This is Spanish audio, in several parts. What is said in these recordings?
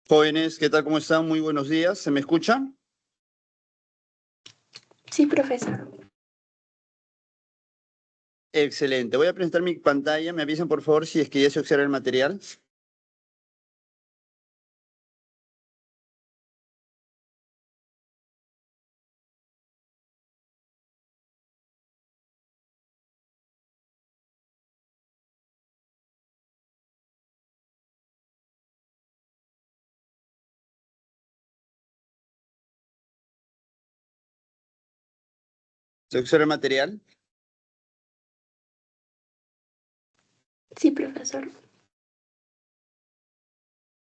Jóvenes, ¿qué tal? ¿Cómo están? Muy buenos días. ¿Se me escuchan? Sí, profesor. Excelente. Voy a presentar mi pantalla. ¿Me avisan, por favor, si es que ya se observa el material? ¿Se observa el material? Sí, profesor.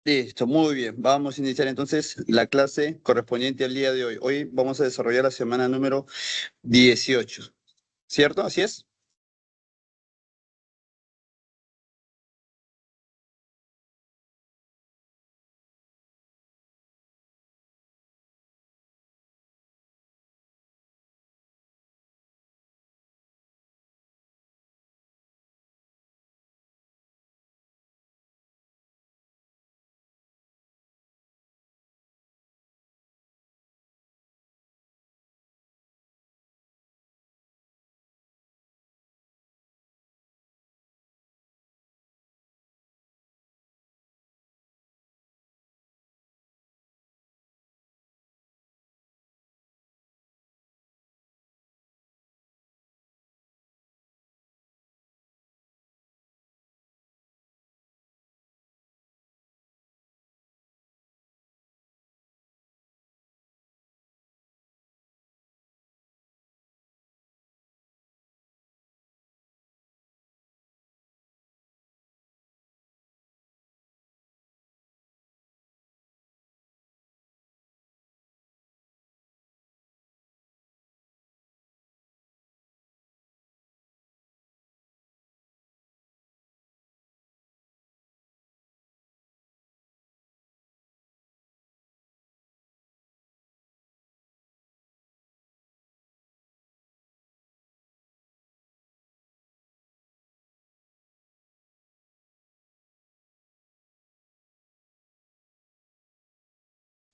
Listo, muy bien. Vamos a iniciar entonces la clase correspondiente al día de hoy. Hoy vamos a desarrollar la semana número 18. ¿Cierto? ¿Así es?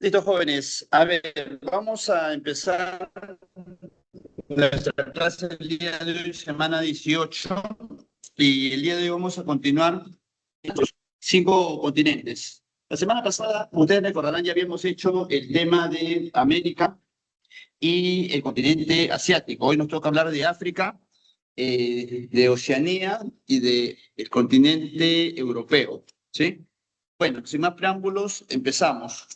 Listo, jóvenes. A ver, vamos a empezar nuestra clase del día de hoy, semana 18. Y el día de hoy vamos a continuar los 5 continentes. La semana pasada, ustedes recordarán, ya habíamos hecho el tema de América y el continente asiático. Hoy nos toca hablar de África, de Oceanía y del continente europeo, ¿sí? Bueno, sin más preámbulos, empezamos.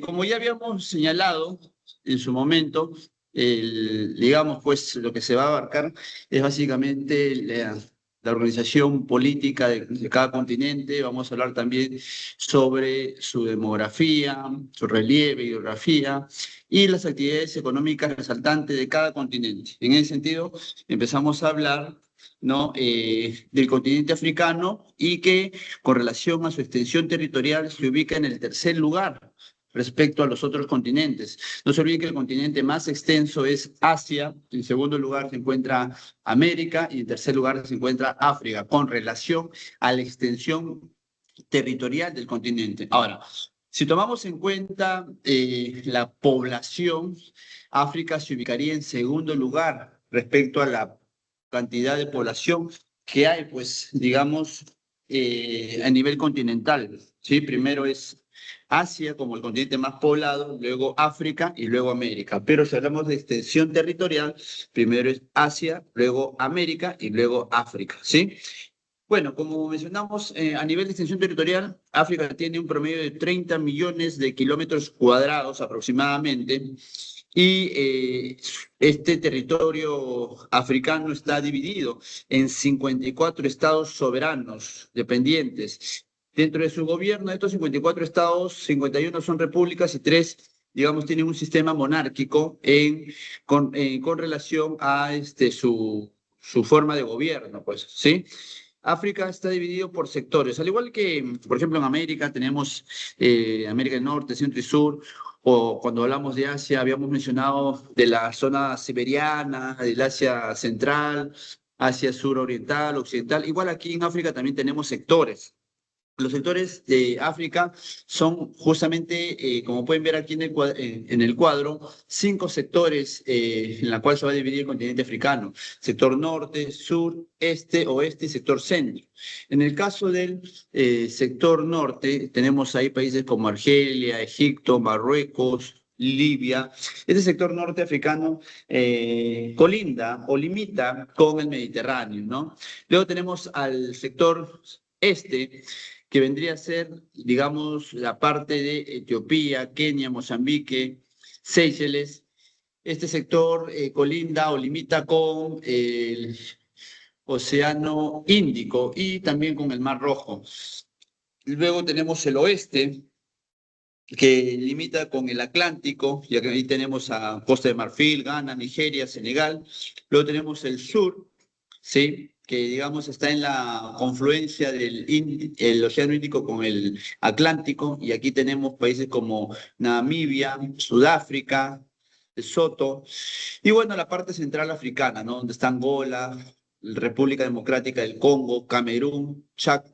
Como ya habíamos señalado en su momento, digamos, pues lo que se va a abarcar es básicamente la organización política de cada continente. Vamos a hablar también sobre su demografía, su relieve, geografía y las actividades económicas resaltantes de cada continente. En ese sentido, empezamos a hablar, ¿no? Del continente africano y que con relación a su extensión territorial se ubica en el tercer lugar respecto a los otros continentes. No se olviden que el continente más extenso es Asia, en segundo lugar se encuentra América y en tercer lugar se encuentra África, con relación a la extensión territorial del continente. Ahora, si tomamos en cuenta la población, África se ubicaría en segundo lugar respecto a la cantidad de población que hay, pues, digamos, a nivel continental. ¿Sí? Primero es Asia como el continente más poblado, luego África y luego América. Pero si hablamos de extensión territorial, primero es Asia, luego América y luego África, ¿sí? Bueno, como mencionamos, a nivel de extensión territorial, África tiene un promedio de 30 millones de kilómetros cuadrados aproximadamente, y este territorio africano está dividido en 54 estados soberanos dependientes. Dentro de su gobierno, de estos 54 estados, 51 son repúblicas y 3, digamos, tienen un sistema monárquico con relación a su forma de gobierno, pues, ¿sí? África está dividido por sectores, al igual que, por ejemplo, en América tenemos América del Norte, Centro y Sur, o cuando hablamos de Asia, habíamos mencionado de la zona siberiana, del Asia Central, Asia Sur Oriental, Occidental. Igual aquí en África también tenemos sectores. Los sectores de África son justamente, como pueden ver aquí en el cuadro, 5 sectores en la cual se va a dividir el continente africano. Sector norte, sur, este, oeste y sector centro. En el caso del sector norte, tenemos ahí países como Argelia, Egipto, Marruecos, Libia. Este sector norte africano colinda o limita con el Mediterráneo, ¿no? Luego tenemos al sector este, que vendría a ser, digamos, la parte de Etiopía, Kenia, Mozambique, Seychelles. Este sector colinda o limita con el Océano Índico y también con el Mar Rojo. Luego tenemos el oeste, que limita con el Atlántico, y ahí tenemos a Costa de Marfil, Ghana, Nigeria, Senegal. Luego tenemos el sur, ¿sí? Que digamos está en la confluencia del el Océano Índico con el Atlántico, y aquí tenemos países como Namibia, Sudáfrica, Lesoto, y bueno, la parte central africana, ¿no? Donde está Angola, República Democrática del Congo, Camerún, Chad,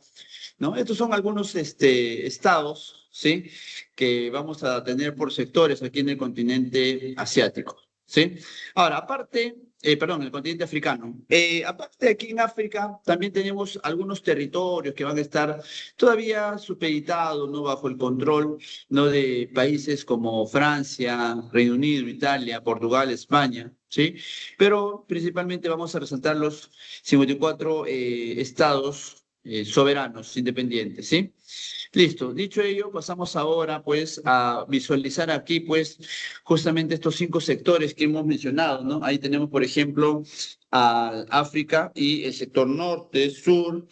¿no? Estos son algunos estados, ¿sí? Que vamos a tener por sectores aquí en el continente asiático, ¿sí? Ahora, aparte, perdón, el continente africano. Aparte, aquí en África también tenemos algunos territorios que van a estar todavía supeditados, ¿no? Bajo el control, ¿no? De países como Francia, Reino Unido, Italia, Portugal, España, ¿sí? Pero principalmente vamos a resaltar los 54 estados soberanos, independientes, ¿sí? Listo. Dicho ello, pasamos ahora, pues, a visualizar aquí, pues, justamente estos 5 sectores que hemos mencionado, ¿no? Ahí tenemos, por ejemplo, a África y el sector norte, sur,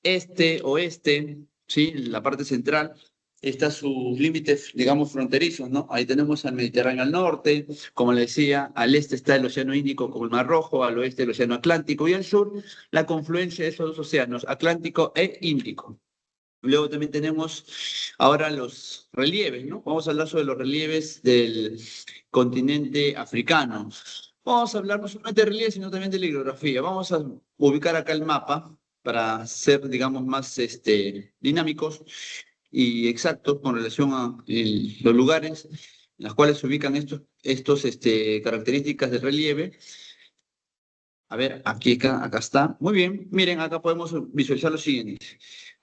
este, oeste, ¿sí? La parte central. Está sus límites, digamos, fronterizos, ¿no? Ahí tenemos al Mediterráneo al norte, como le decía, al este está el Océano Índico como el Mar Rojo, al oeste el Océano Atlántico y al sur la confluencia de esos dos océanos, Atlántico e Índico. Luego también tenemos ahora los relieves, ¿no? Vamos a hablar sobre los relieves del continente africano. Vamos a hablar no solamente de relieves, sino también de la hidrografía. Vamos a ubicar acá el mapa para ser, digamos, más dinámicos y exactos con relación a los lugares en los cuales se ubican estos características del relieve. A ver, acá está. Muy bien, miren, acá podemos visualizar lo siguiente.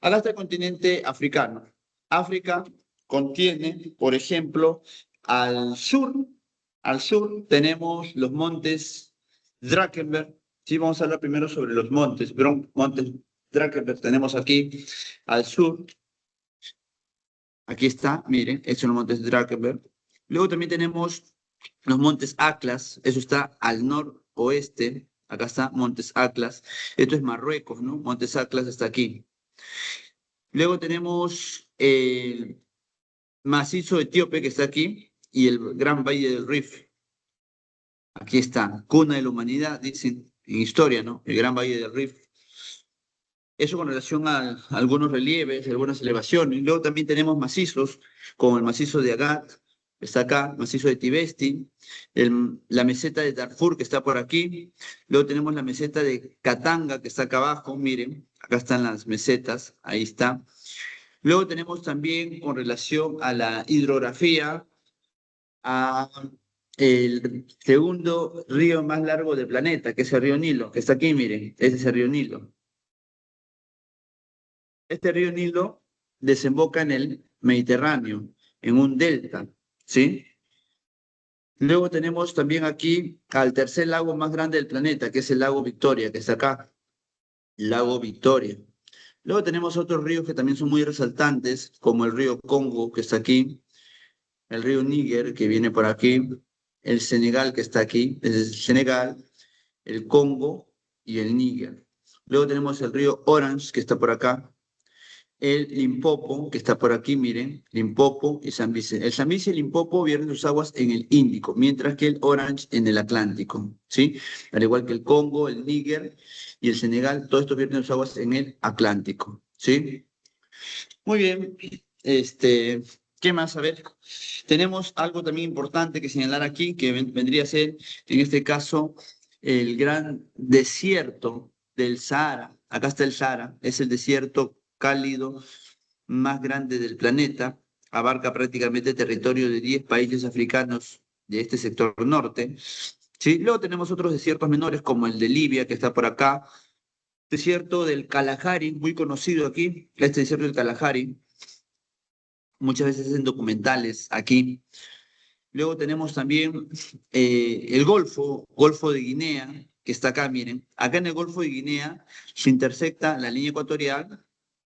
Acá está el continente africano. África contiene, por ejemplo, al sur tenemos los montes Drakensberg. Sí, vamos a hablar primero sobre los montes, montes Drakensberg tenemos aquí al sur. Aquí está, miren, estos son los montes Drakensberg. Luego también tenemos los montes Atlas, eso está al noroeste. Acá está Montes Atlas. Esto es Marruecos, ¿no? Montes Atlas está aquí. Luego tenemos el macizo etíope que está aquí y el Gran Valle del Rif. Aquí está, cuna de la humanidad, dicen en historia, ¿no? El Gran Valle del Rif. Eso con relación a algunos relieves, algunas elevaciones. Luego también tenemos macizos, como el macizo de Agat, está acá, macizo de Tibesti, la meseta de Darfur, que está por aquí. Luego tenemos la meseta de Katanga, que está acá abajo, miren, acá están las mesetas, ahí está. Luego tenemos también con relación a la hidrografía, a el segundo río más largo del planeta, que es el río Nilo, que está aquí, miren, ese es el río Nilo. Este río Nilo desemboca en el Mediterráneo, en un delta, ¿sí? Luego tenemos también aquí al tercer lago más grande del planeta, que es el lago Victoria, que está acá, el lago Victoria. Luego tenemos otros ríos que también son muy resaltantes, como el río Congo, que está aquí, el río Níger, que viene por aquí, el Senegal, que está aquí, es el Senegal, el Congo y el Níger. Luego tenemos el río Orange, que está por acá, el Limpopo, que está por aquí, miren, Limpopo y Zambeze. El Zambeze y el Limpopo vierten sus aguas en el Índico, mientras que el Orange en el Atlántico, ¿sí? Al igual que el Congo, el Níger y el Senegal, todos estos vierten sus aguas en el Atlántico, ¿sí? Muy bien, ¿qué más? A ver, tenemos algo también importante que señalar aquí, que vendría a ser, en este caso, el gran desierto del Sahara. Acá está el Sahara, es el desierto cálido más grande del planeta, abarca prácticamente territorio de 10 países africanos de este sector norte. ¿Sí? Luego tenemos otros desiertos menores como el de Libia, que está por acá, desierto del Kalahari, muy conocido aquí, este desierto del Kalahari, muchas veces en documentales aquí. Luego tenemos también el Golfo de Guinea, que está acá, miren. Acá en el Golfo de Guinea se intersecta la línea ecuatorial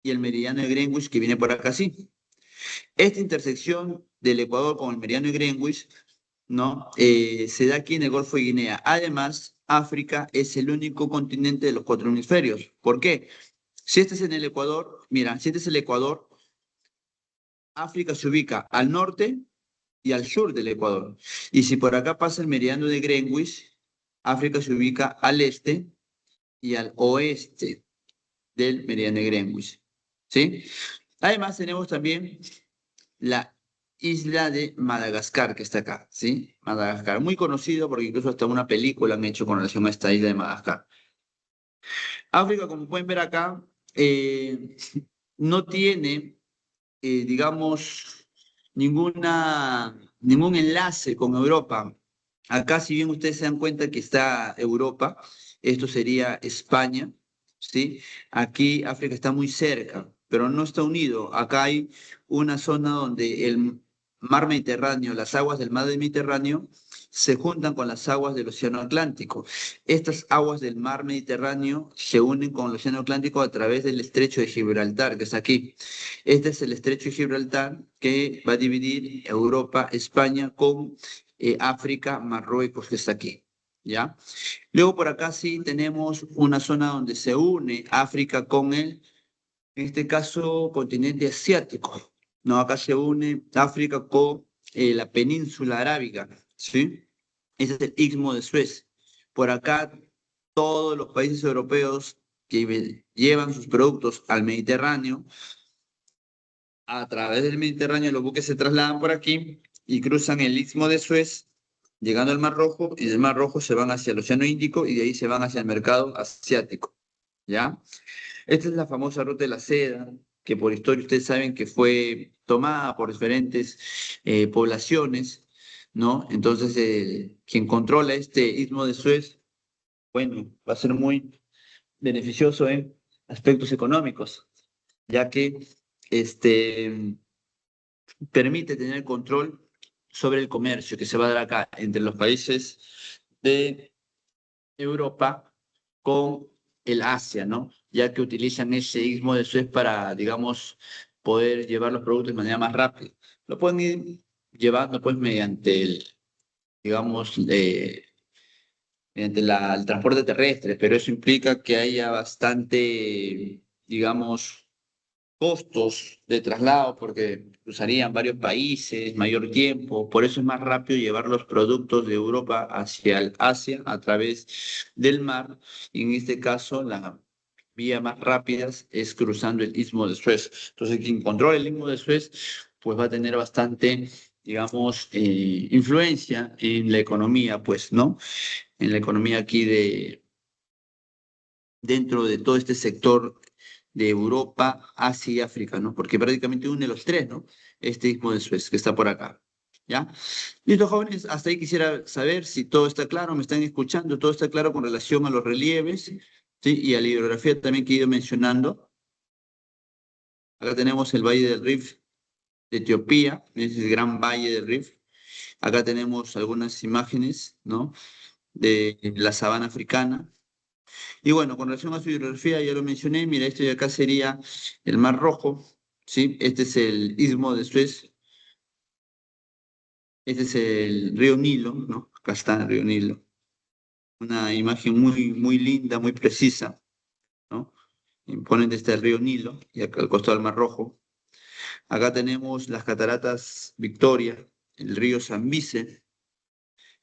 y el meridiano de Greenwich que viene por acá, sí. Esta intersección del Ecuador con el meridiano de Greenwich, ¿no? Se da aquí en el Golfo de Guinea. Además, África es el único continente de los cuatro hemisferios. ¿Por qué? Si este es en el Ecuador, mira, si este es el Ecuador, África se ubica al norte y al sur del Ecuador. Y si por acá pasa el meridiano de Greenwich, África se ubica al este y al oeste del meridiano de Greenwich. ¿Sí? Además, tenemos también la isla de Madagascar, que está acá, ¿sí? Madagascar, muy conocido porque incluso hasta una película han hecho con relación a esta isla de Madagascar. África, como pueden ver acá, eh, no tiene, digamos, ningún enlace con Europa. Acá, si bien ustedes se dan cuenta que está Europa, esto sería España, ¿sí? Aquí África está muy cerca, pero no está unido. Acá hay una zona donde el mar Mediterráneo, las aguas del mar Mediterráneo, se juntan con las aguas del Océano Atlántico. Estas aguas del mar Mediterráneo se unen con el Océano Atlántico a través del estrecho de Gibraltar, que está aquí. Este es el estrecho de Gibraltar que va a dividir Europa, España con África, Marruecos, que está aquí. ¿Ya? Luego por acá sí tenemos una zona donde se une África con en este caso, continente asiático. No, acá se une África con la península arábiga, ¿sí? Ese es el Istmo de Suez. Por acá, todos los países europeos que llevan sus productos al Mediterráneo, a través del Mediterráneo, los buques se trasladan por aquí y cruzan el Istmo de Suez, llegando al Mar Rojo, y del Mar Rojo se van hacia el Océano Índico y de ahí se van hacia el mercado asiático, ¿ya? Esta es la famosa ruta de la seda, que por historia ustedes saben que fue tomada por diferentes poblaciones, ¿no? Entonces, quien controla este Istmo de Suez, bueno, va a ser muy beneficioso en aspectos económicos, ya que este, permite tener control sobre el comercio que se va a dar acá entre los países de Europa con el Asia, ¿no? Ya que utilizan ese istmo de Suez para, digamos, poder llevar los productos de manera más rápida. Lo pueden ir llevando, pues, mediante digamos, mediante el transporte terrestre, pero eso implica que haya bastante, digamos, costos de traslado porque cruzarían varios países, mayor tiempo, por eso es más rápido llevar los productos de Europa hacia el Asia a través del mar, y en este caso la vía más rápida es cruzando el Istmo de Suez. Entonces, quien controla el Istmo de Suez, pues va a tener bastante, digamos, influencia en la economía, pues, ¿no? En la economía aquí dentro de todo este sector de Europa, Asia y África, ¿no? Porque prácticamente une los tres, ¿no? Este Istmo de Suez, que está por acá, ¿ya? Listo, jóvenes, hasta ahí quisiera saber si todo está claro, me están escuchando, todo está claro con relación a los relieves, ¿sí? Y a la hidrografía también que he ido mencionando. Acá tenemos el Valle del Rif de Etiopía, es el gran Valle del Rif. Acá tenemos algunas imágenes, ¿no? De la sabana africana. Y bueno, con relación a su hidrografía, ya lo mencioné, mira, esto de acá sería el Mar Rojo, ¿sí? Este es el Istmo de Suez, este es el río Nilo, ¿no? Acá está el río Nilo. Una imagen muy, muy linda, muy precisa, ¿no? Imponente está el río Nilo y acá al costado del Mar Rojo. Acá tenemos las cataratas Victoria, el río Zambeze,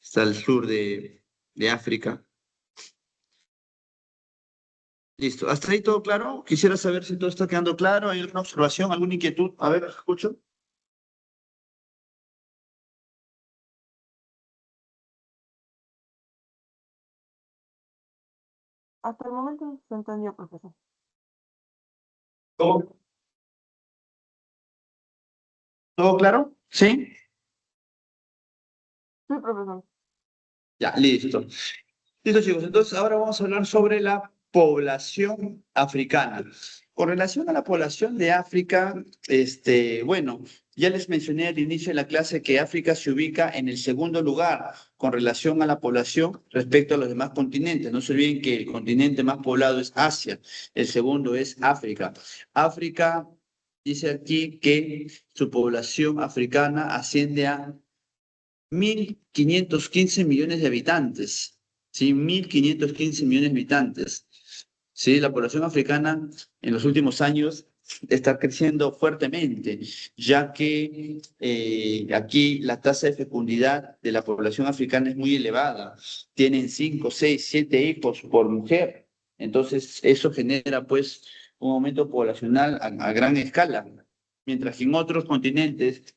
está al sur de África. Listo, ¿hasta ahí todo claro? Quisiera saber si todo está quedando claro. ¿Hay alguna observación, alguna inquietud? A ver, escucho. Hasta el momento se entendió, profesor. ¿Cómo? ¿Todo claro? ¿Sí? Sí, profesor. Ya, listo. Listo, chicos. Entonces, ahora vamos a hablar sobre la población africana. Con relación a la población de África, bueno, ya les mencioné al inicio de la clase que África se ubica en el segundo lugar con relación a la población respecto a los demás continentes. No se olviden que el continente más poblado es Asia, el segundo es África. África dice aquí que su población africana asciende a 1.515 millones de habitantes, ¿sí? 1.515 millones de habitantes, ¿sí? La población africana en los últimos años está creciendo fuertemente, ya que aquí la tasa de fecundidad de la población africana es muy elevada. Tienen 5, 6, 7 hijos por mujer. Entonces, eso genera, pues, un aumento poblacional a gran escala. Mientras que en otros continentes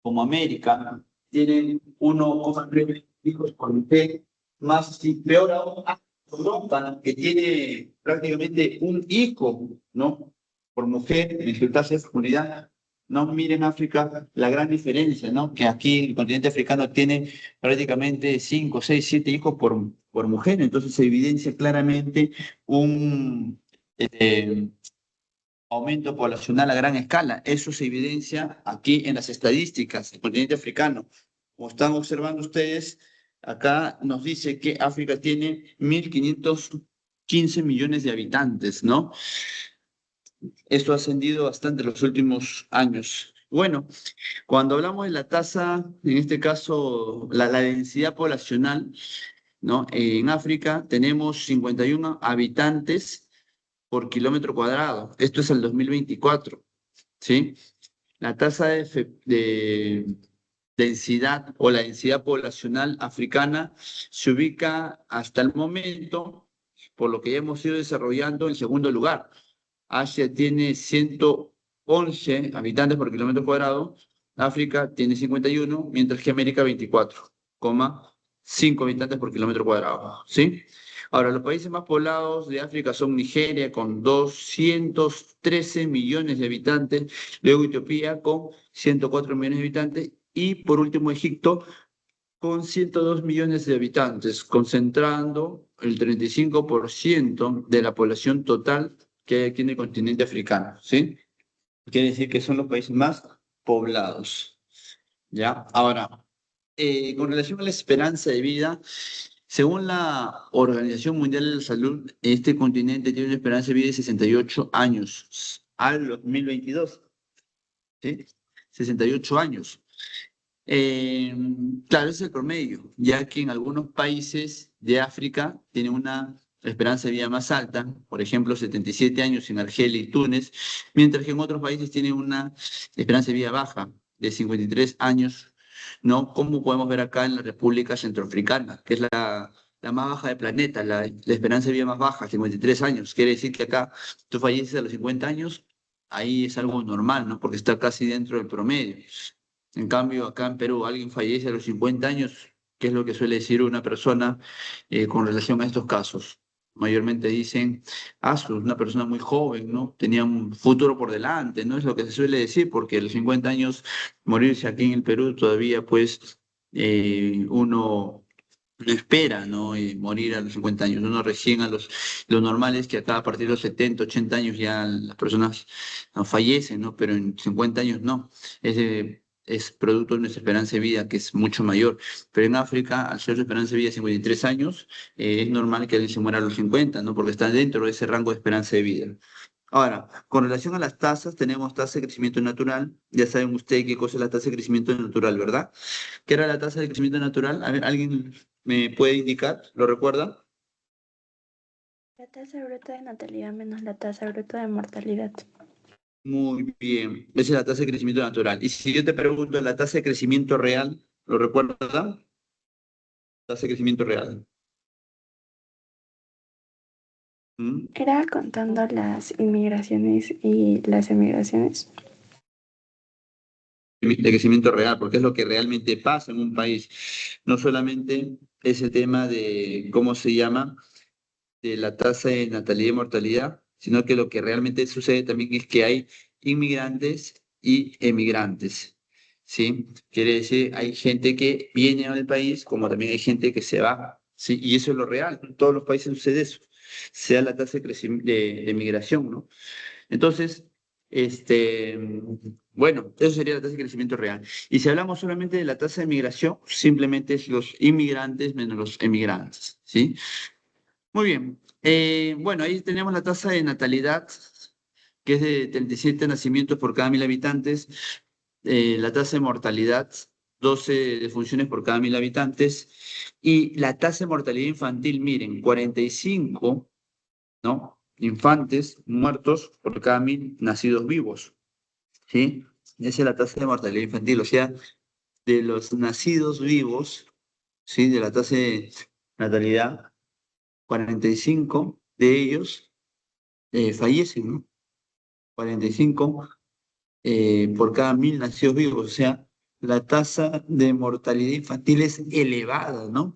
como América, tienen 1,3 hijos por mujer, más y peor aún, Europa, que tiene prácticamente un hijo, ¿no? Por mujer en su tasa de fecundidad. No miren África la gran diferencia, ¿no? Que aquí el continente africano tiene prácticamente 5, 6, 7 hijos por mujer. Entonces se evidencia claramente un, eh, aumento poblacional a gran escala. Eso se evidencia aquí en las estadísticas del continente africano. Como están observando ustedes, acá nos dice que África tiene 1.515 millones de habitantes, ¿no? Esto ha ascendido bastante en los últimos años. Bueno, cuando hablamos de la tasa, en este caso, la densidad poblacional, ¿no? En África tenemos 51 habitantes por kilómetro cuadrado. Esto es el 2024. ¿Sí? La tasa de densidad o la densidad poblacional africana se ubica hasta el momento, por lo que ya hemos ido desarrollando, en segundo lugar. Asia tiene 111 habitantes por kilómetro cuadrado, África tiene 51, mientras que América 24,5 habitantes por kilómetro cuadrado. ¿Sí? Ahora, los países más poblados de África son Nigeria con 213 millones de habitantes, luego Etiopía con 104 millones de habitantes y por último Egipto con 102 millones de habitantes, concentrando el 35% de la población total que hay aquí en el continente africano, ¿sí? Quiere decir que son los países más poblados, ¿ya? Ahora, con relación a la esperanza de vida, según la Organización Mundial de la Salud, este continente tiene una esperanza de vida de 68 años al 2022, ¿sí? 68 años. Eh, claro, ese es el promedio, ya que en algunos países de África tienen una esperanza de vida más alta, por ejemplo, 77 años en Argelia y Túnez, mientras que en otros países tienen una esperanza de vida baja, de 53 años, ¿no? Como podemos ver acá en la República Centroafricana, que es la más baja del planeta, la esperanza de vida más baja, 53 años. Quiere decir que acá tú falleces a los 50 años, ahí es algo normal, ¿no? Porque está casi dentro del promedio. En cambio, acá en Perú, alguien fallece a los 50 años, ¿qué es lo que suele decir una persona con relación a estos casos? Mayormente dicen, una persona muy joven, ¿no? Tenía un futuro por delante, ¿no? Es lo que se suele decir, porque a los 50 años morirse aquí en el Perú todavía, pues, uno no espera, ¿no? Morir a los 50 años. Uno recién lo normal es que acá a partir de los 70, 80 años ya las personas no fallecen, ¿no? Pero en 50 años no. Es producto de nuestra esperanza de vida, que es mucho mayor. Pero en África, al ser su esperanza de vida 53 años, es normal que alguien se muera a los 50, ¿no? Porque está dentro de ese rango de esperanza de vida. Ahora, con relación a las tasas, tenemos tasa de crecimiento natural. Ya saben ustedes qué cosa es la tasa de crecimiento natural, ¿verdad? ¿Qué era la tasa de crecimiento natural? A ver, ¿alguien me puede indicar? ¿Lo recuerda? La tasa bruta de natalidad menos la tasa bruta de mortalidad. Muy bien. Esa es la tasa de crecimiento natural. Y si yo te pregunto la tasa de crecimiento real, ¿lo recuerda? Tasa de crecimiento real. ¿Mm? Era contando las inmigraciones y las emigraciones. De crecimiento real, porque es lo que realmente pasa en un país. No solamente ese tema de, ¿cómo se llama? De la tasa de natalidad y mortalidad, sino que lo que realmente sucede también es que hay inmigrantes y emigrantes. ¿sí? Quiere decir, hay gente que viene al país, como también hay gente que se va, ¿sí? Y eso es lo real, en todos los países sucede eso, sea la tasa de migración, ¿no? Entonces, este, bueno, eso sería la tasa de crecimiento real. Y si hablamos solamente de la tasa de migración, simplemente es los inmigrantes menos los emigrantes, ¿sí? Muy bien. Bueno, ahí tenemos la tasa de natalidad, que es de 37 nacimientos por cada 1.000 habitantes. La tasa de mortalidad, 12 defunciones por cada 1.000 habitantes. Y la tasa de mortalidad infantil, miren, 45, ¿no? Infantes muertos por cada 1.000 nacidos vivos, ¿sí? Esa es la tasa de mortalidad infantil, o sea, de los nacidos vivos, ¿sí? De la tasa de natalidad, 45 de ellos fallecen, ¿no? 45 por cada 1.000 nacidos vivos, o sea, la tasa de mortalidad infantil es elevada, ¿no?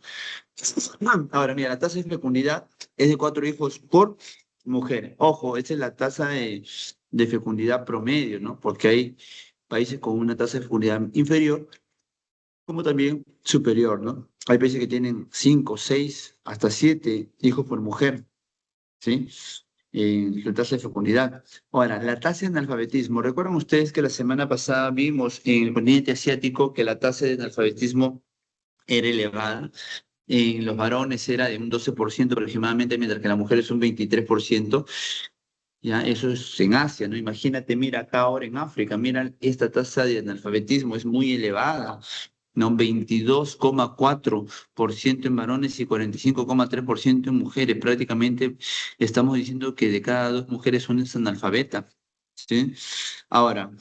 Ahora, mira, la tasa de fecundidad es de 4 hijos por mujer. Ojo, esa es la tasa de fecundidad promedio, ¿no? Porque hay países con una tasa de fecundidad inferior, como también superior, ¿no? Hay países que tienen 5, 6, hasta 7 hijos por mujer, ¿sí? La tasa de fecundidad. Ahora, la tasa de analfabetismo. ¿Recuerdan ustedes que la semana pasada vimos en el continente asiático que la tasa de analfabetismo era elevada? En los varones era de un 12% aproximadamente, mientras que en las mujeres un 23%. Ya, eso es en Asia, ¿no? Imagínate, mira acá ahora en África, mira, esta tasa de analfabetismo es muy elevada, ¿no? 22,4% en varones y 45,3% en mujeres. Prácticamente estamos diciendo que de cada 2 mujeres una es analfabeta, ¿sí? Ahora,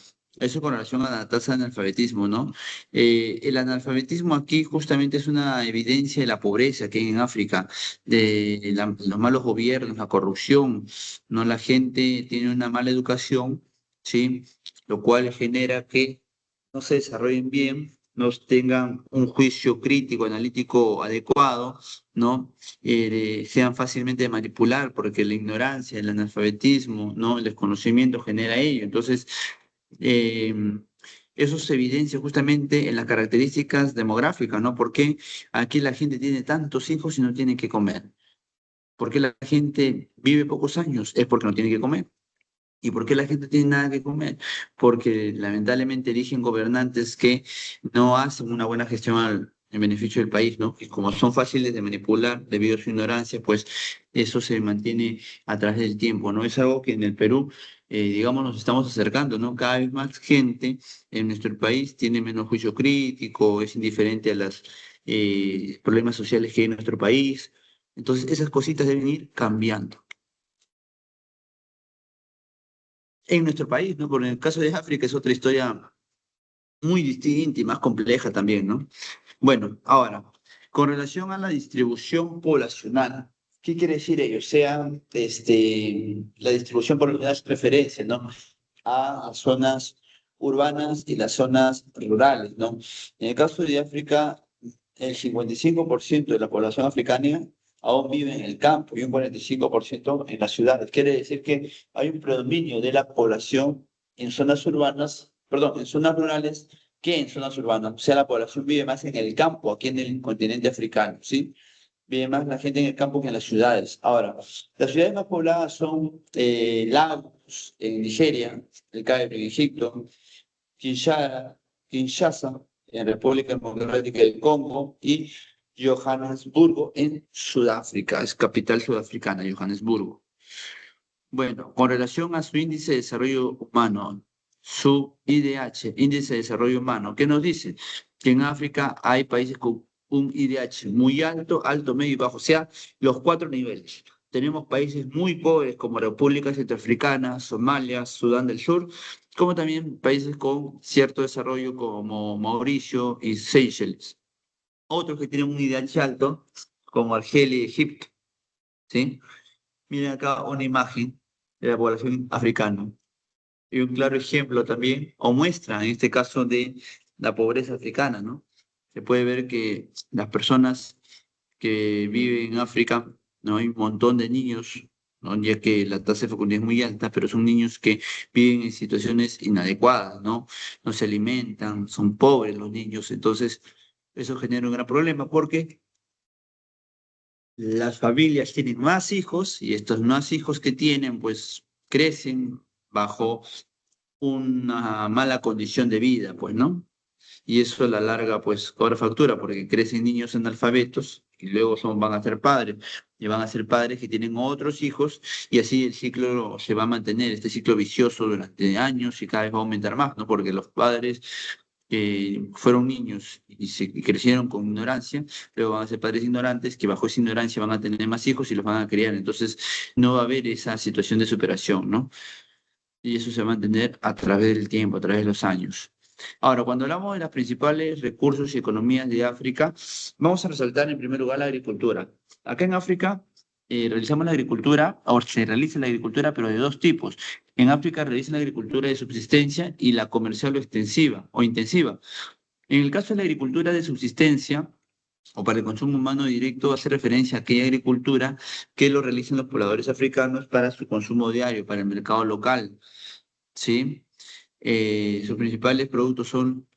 eso con relación a la tasa de analfabetismo, ¿no? El analfabetismo aquí justamente es una evidencia de la pobreza que hay en África, de los malos gobiernos, la corrupción, ¿no? La gente tiene una mala educación, ¿sí? Lo cual genera que no se desarrollen bien, no tengan un juicio crítico, analítico adecuado, ¿no? Sean fácilmente de manipular, porque la ignorancia, el analfabetismo, ¿no? El desconocimiento genera ello. Entonces, eh, eso se evidencia justamente en las características demográficas, ¿no? ¿Por qué aquí la gente tiene tantos hijos y no tiene que comer? ¿Por qué la gente vive pocos años? Es porque no tiene que comer. ¿Y por qué la gente tiene nada que comer? Porque lamentablemente eligen gobernantes que no hacen una buena gestión en beneficio del país, ¿no? Y como son fáciles de manipular debido a su ignorancia, pues eso se mantiene a través del tiempo, ¿no? Es algo que en el Perú, digamos, nos estamos acercando, ¿no? Cada vez más gente en nuestro país tiene menos juicio crítico, es indiferente a los problemas sociales que hay en nuestro país. Entonces, esas cositas deben ir cambiando en nuestro país, ¿no? Porque en el caso de África es otra historia muy distinta y más compleja también, ¿no? Bueno, ahora, con relación a la distribución poblacional, ¿qué quiere decir ello? O sea, la distribución por las preferencias, ¿no? A zonas urbanas y las zonas rurales, ¿no? En el caso de África, el 55% de la población africana aún vive en el campo y un 45% en las ciudades. Quiere decir que hay un predominio de la población en zonas urbanas, perdón, en zonas rurales que en zonas urbanas. O sea, la población vive más en el campo, aquí en el continente africano, ¿sí? Vive más la gente en el campo que en las ciudades. Ahora, las ciudades más pobladas son Lagos, en Nigeria, el Cairo, en Egipto, Kinshasa, Kinshasa, en República Democrática del Congo, y Johannesburgo, en Sudáfrica, es capital sudafricana, Johannesburgo. Bueno, con relación a su índice de desarrollo humano, su IDH, índice de desarrollo humano, ¿qué nos dice? Que en África hay países con un IDH muy alto, alto, medio y bajo, o sea, los 4 niveles. Tenemos países muy pobres como República Centroafricana, Somalia, Sudán del Sur, como también países con cierto desarrollo como Mauricio y Seychelles. Otros que tienen un IDH alto, como Argelia y Egipto, ¿sí? Miren acá una imagen de la población africana y un claro ejemplo también, o muestra en este caso de la pobreza africana, ¿no? Se puede ver que las personas que viven en África, ¿no? Hay un montón de niños, ¿no? Ya que la tasa de fecundidad es muy alta, pero son niños que viven en situaciones inadecuadas, ¿no? No se alimentan, son pobres los niños, entonces eso genera un gran problema porque las familias tienen más hijos y estos más hijos que tienen, pues crecen bajo una mala condición de vida, pues, ¿no? Y eso a la larga pues cobra factura porque crecen niños analfabetos y luego van a ser padres y van a ser padres que tienen otros hijos y así el ciclo se va a mantener, este ciclo vicioso durante años y cada vez va a aumentar más, ¿no? Porque los padres que fueron niños y crecieron con ignorancia, luego van a ser padres ignorantes que bajo esa ignorancia van a tener más hijos y los van a criar, entonces no va a haber esa situación de superación, ¿no? Y eso se va a mantener a través del tiempo, a través de los años. Ahora, cuando hablamos de los principales recursos y economías de África, vamos a resaltar en primer lugar la agricultura. Acá en África realizamos la agricultura, o se realiza la agricultura, pero de dos tipos. En África realizan la agricultura de subsistencia y la comercial o extensiva o intensiva. En el caso de la agricultura de subsistencia, o para el consumo humano directo, hace referencia a aquella agricultura que lo realizan los pobladores africanos para su consumo diario, para el mercado local, ¿sí? Sus principales productos son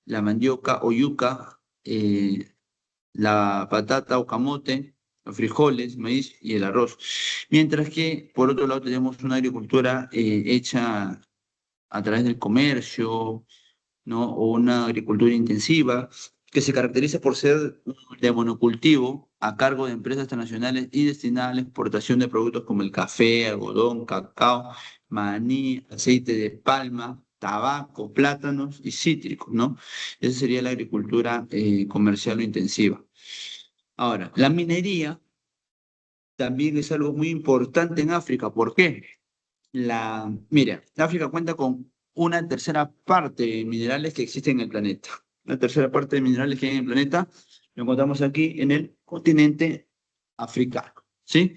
la mandioca o yuca, la patata o camote, los frijoles, maíz y el arroz. Mientras que, por otro lado, tenemos una agricultura hecha a través del comercio, ¿no? O una agricultura intensiva que se caracteriza por ser de monocultivo a cargo de empresas transnacionales y destinada a la exportación de productos como el café, algodón, cacao, maní, aceite de palma, tabaco, plátanos y cítricos, ¿no? Esa sería la agricultura comercial o intensiva. Ahora, la minería también es algo muy importante en África. ¿Por qué? Mira, África cuenta con una tercera parte de minerales que existen en el planeta. La tercera parte de minerales que hay en el planeta lo encontramos aquí en el continente africano, ¿sí?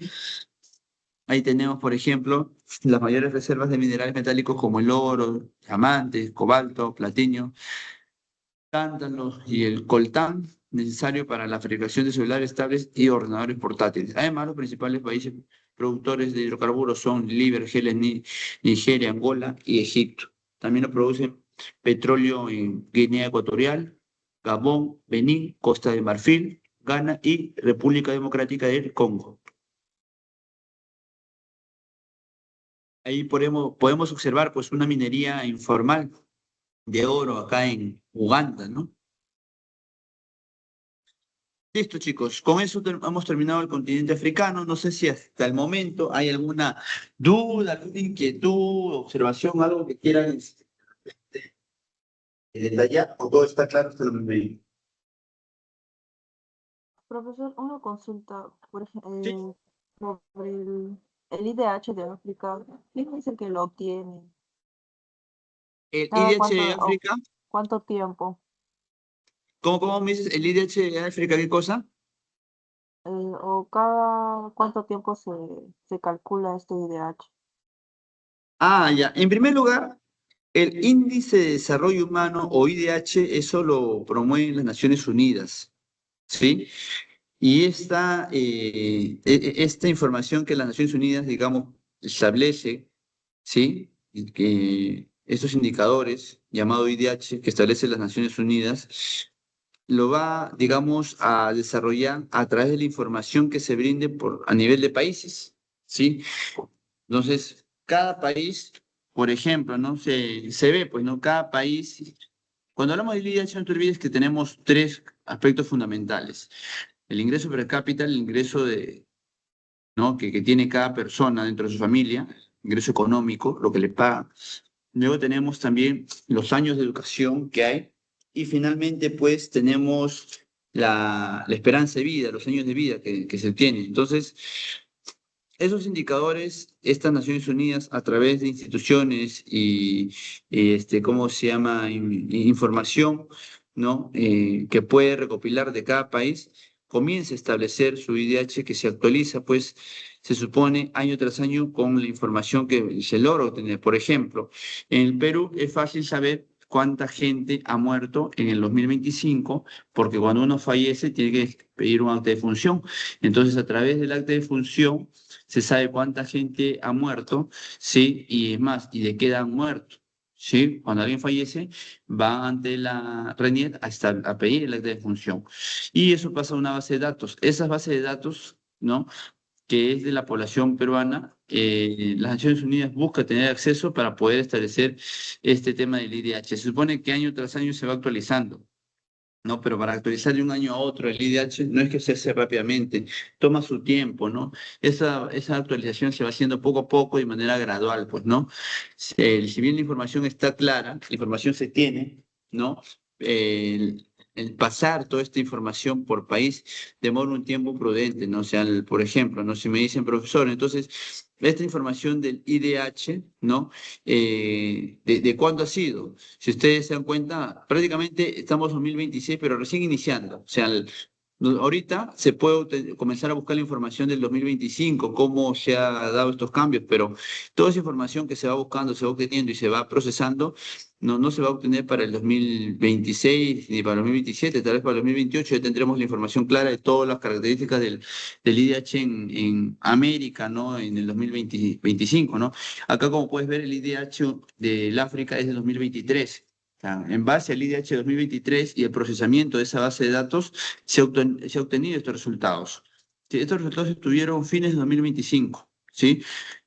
Ahí tenemos, por ejemplo, las mayores reservas de minerales metálicos como el oro, diamantes, cobalto, platino, tántalos y el coltán, necesario para la fabricación de celulares, tablets y ordenadores portátiles. Además, los principales países productores de hidrocarburos son Líber, Nigeria, Angola y Egipto. También lo producen petróleo en Guinea Ecuatorial, Gabón, Benín, Costa de Marfil, Ghana y República Democrática del Congo. Ahí podemos observar pues una minería informal de oro acá en Uganda, ¿no? Listo, chicos. Con eso hemos terminado el continente africano. No sé si hasta el momento hay alguna duda, alguna inquietud, observación, algo que quieran detallar o todo está claro hasta el momento. Profesor, una consulta, por Sí, ejemplo, sobre el IDH de África. ¿Quién es el que lo obtiene? el ¿Cada IDH cuánto de o África, cuánto tiempo? ¿cómo me dices? ¿El IDH de África qué cosa? ¿O cada cuánto tiempo se calcula este IDH? Ah, ya. En primer lugar, el Índice de Desarrollo Humano o IDH, eso lo promueven las Naciones Unidas, ¿sí? Y esta información que las Naciones Unidas, digamos, establece, ¿sí? Y que estos indicadores, llamado IDH, que establece las Naciones Unidas, lo va, digamos, a desarrollar a través de la información que se brinde a nivel de países, ¿sí? Entonces, cada país, por ejemplo, ¿no? Se ve, pues, ¿no? Cada país, cuando hablamos de IDH, no te olvides que tenemos tres aspectos fundamentales. El ingreso per cápita, el ingreso ¿no? que tiene cada persona dentro de su familia, ingreso económico, lo que le paga. Luego tenemos también los años de educación que hay. Y finalmente, pues, tenemos la esperanza de vida, los años de vida que se tienen. Entonces, esos indicadores, estas Naciones Unidas, a través de instituciones ¿cómo se llama? Información, ¿no? Que puede recopilar de cada país, comienza a establecer su IDH que se actualiza, pues, se supone año tras año con la información que se logra obtener. Por ejemplo, en el Perú es fácil saber cuánta gente ha muerto en el 2025, porque cuando uno fallece tiene que pedir un acta de función. Entonces, a través del acta de función, se sabe cuánta gente ha muerto, ¿sí? Y es más, y de qué edad han muerto, ¿sí? Cuando alguien fallece, va ante la RENIEC a pedir el acta de defunción. Y eso pasa a una base de datos. Esas bases de datos, ¿no? Que es de la población peruana, las Naciones Unidas busca tener acceso para poder establecer este tema del IDH. Se supone que año tras año se va actualizando. No, pero para actualizar de un año a otro el IDH no es que se hace rápidamente, toma su tiempo, ¿no? Esa actualización se va haciendo poco a poco de manera gradual, pues, ¿no? Si bien la información está clara, la información se tiene, ¿no? El pasar toda esta información por país demora un tiempo prudente, ¿no? O sea, por ejemplo, ¿no? Si me dicen profesor, entonces, esta información del IDH, ¿no? ¿De cuándo ha sido? Si ustedes se dan cuenta, prácticamente estamos en 2026, pero recién iniciando. O sea, ahorita se puede comenzar a buscar la información del 2025, cómo se han dado estos cambios, pero toda esa información que se va buscando, se va obteniendo y se va procesando, no se va a obtener para el 2026 ni para el 2027, tal vez para el 2028 ya tendremos la información clara de todas las características del IDH en América, ¿no? En el 2025, ¿no? Acá, como puedes ver, el IDH del África es del 2023. En base al IDH 2023 y el procesamiento de esa base de datos, se ha obtenido estos resultados. Sí, estos resultados estuvieron fines de 2025, ¿sí?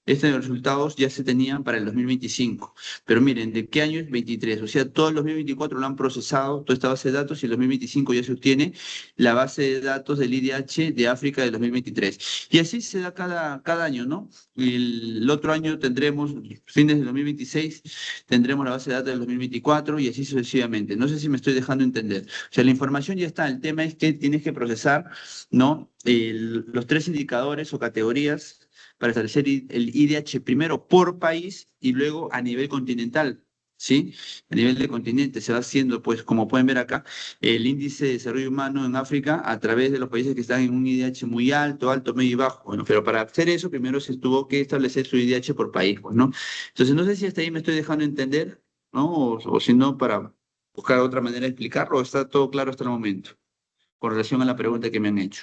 Estos resultados ya se tenían para el 2025. Pero miren, ¿de qué año es 23? O sea, todo el 2024 lo han procesado, toda esta base de datos, y el 2025 ya se obtiene la base de datos del IDH de África del 2023. Y así se da cada año, ¿no? El otro año tendremos, fines del 2026, tendremos la base de datos del 2024 y así sucesivamente. No sé si me estoy dejando entender. O sea, la información ya está, el tema es que tienes que procesar, ¿no? Los tres indicadores o categorías para establecer el IDH primero por país y luego a nivel continental, ¿sí? A nivel de continente se va haciendo, pues, como pueden ver acá, el índice de desarrollo humano en África a través de los países que están en un IDH muy alto, alto, medio y bajo. Bueno, pero para hacer eso, primero se tuvo que establecer su IDH por país, pues, ¿no? Entonces, no sé si hasta ahí me estoy dejando entender, ¿no? O si no, para buscar otra manera de explicarlo, está todo claro hasta el momento, con relación a la pregunta que me han hecho.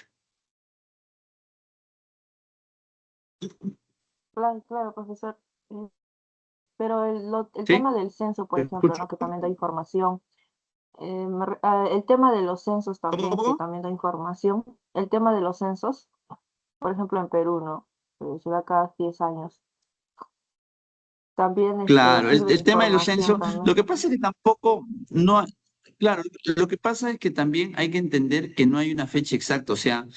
Claro, claro, profesor. Eh, Pero el ¿Sí? tema del censo, por ¿Te ejemplo, escucho? ¿no? Que también da información. El tema de los censos ¿Cómo, también, que cómo? también da información. El tema de los censos, por ejemplo, en Perú, ¿no? Se da cada 10 años. También Claro, sirve de el tema de los información censos, también. lo que pasa es que tampoco, no, claro, lo que pasa es que también hay que entender que no hay una fecha exacta, o sea,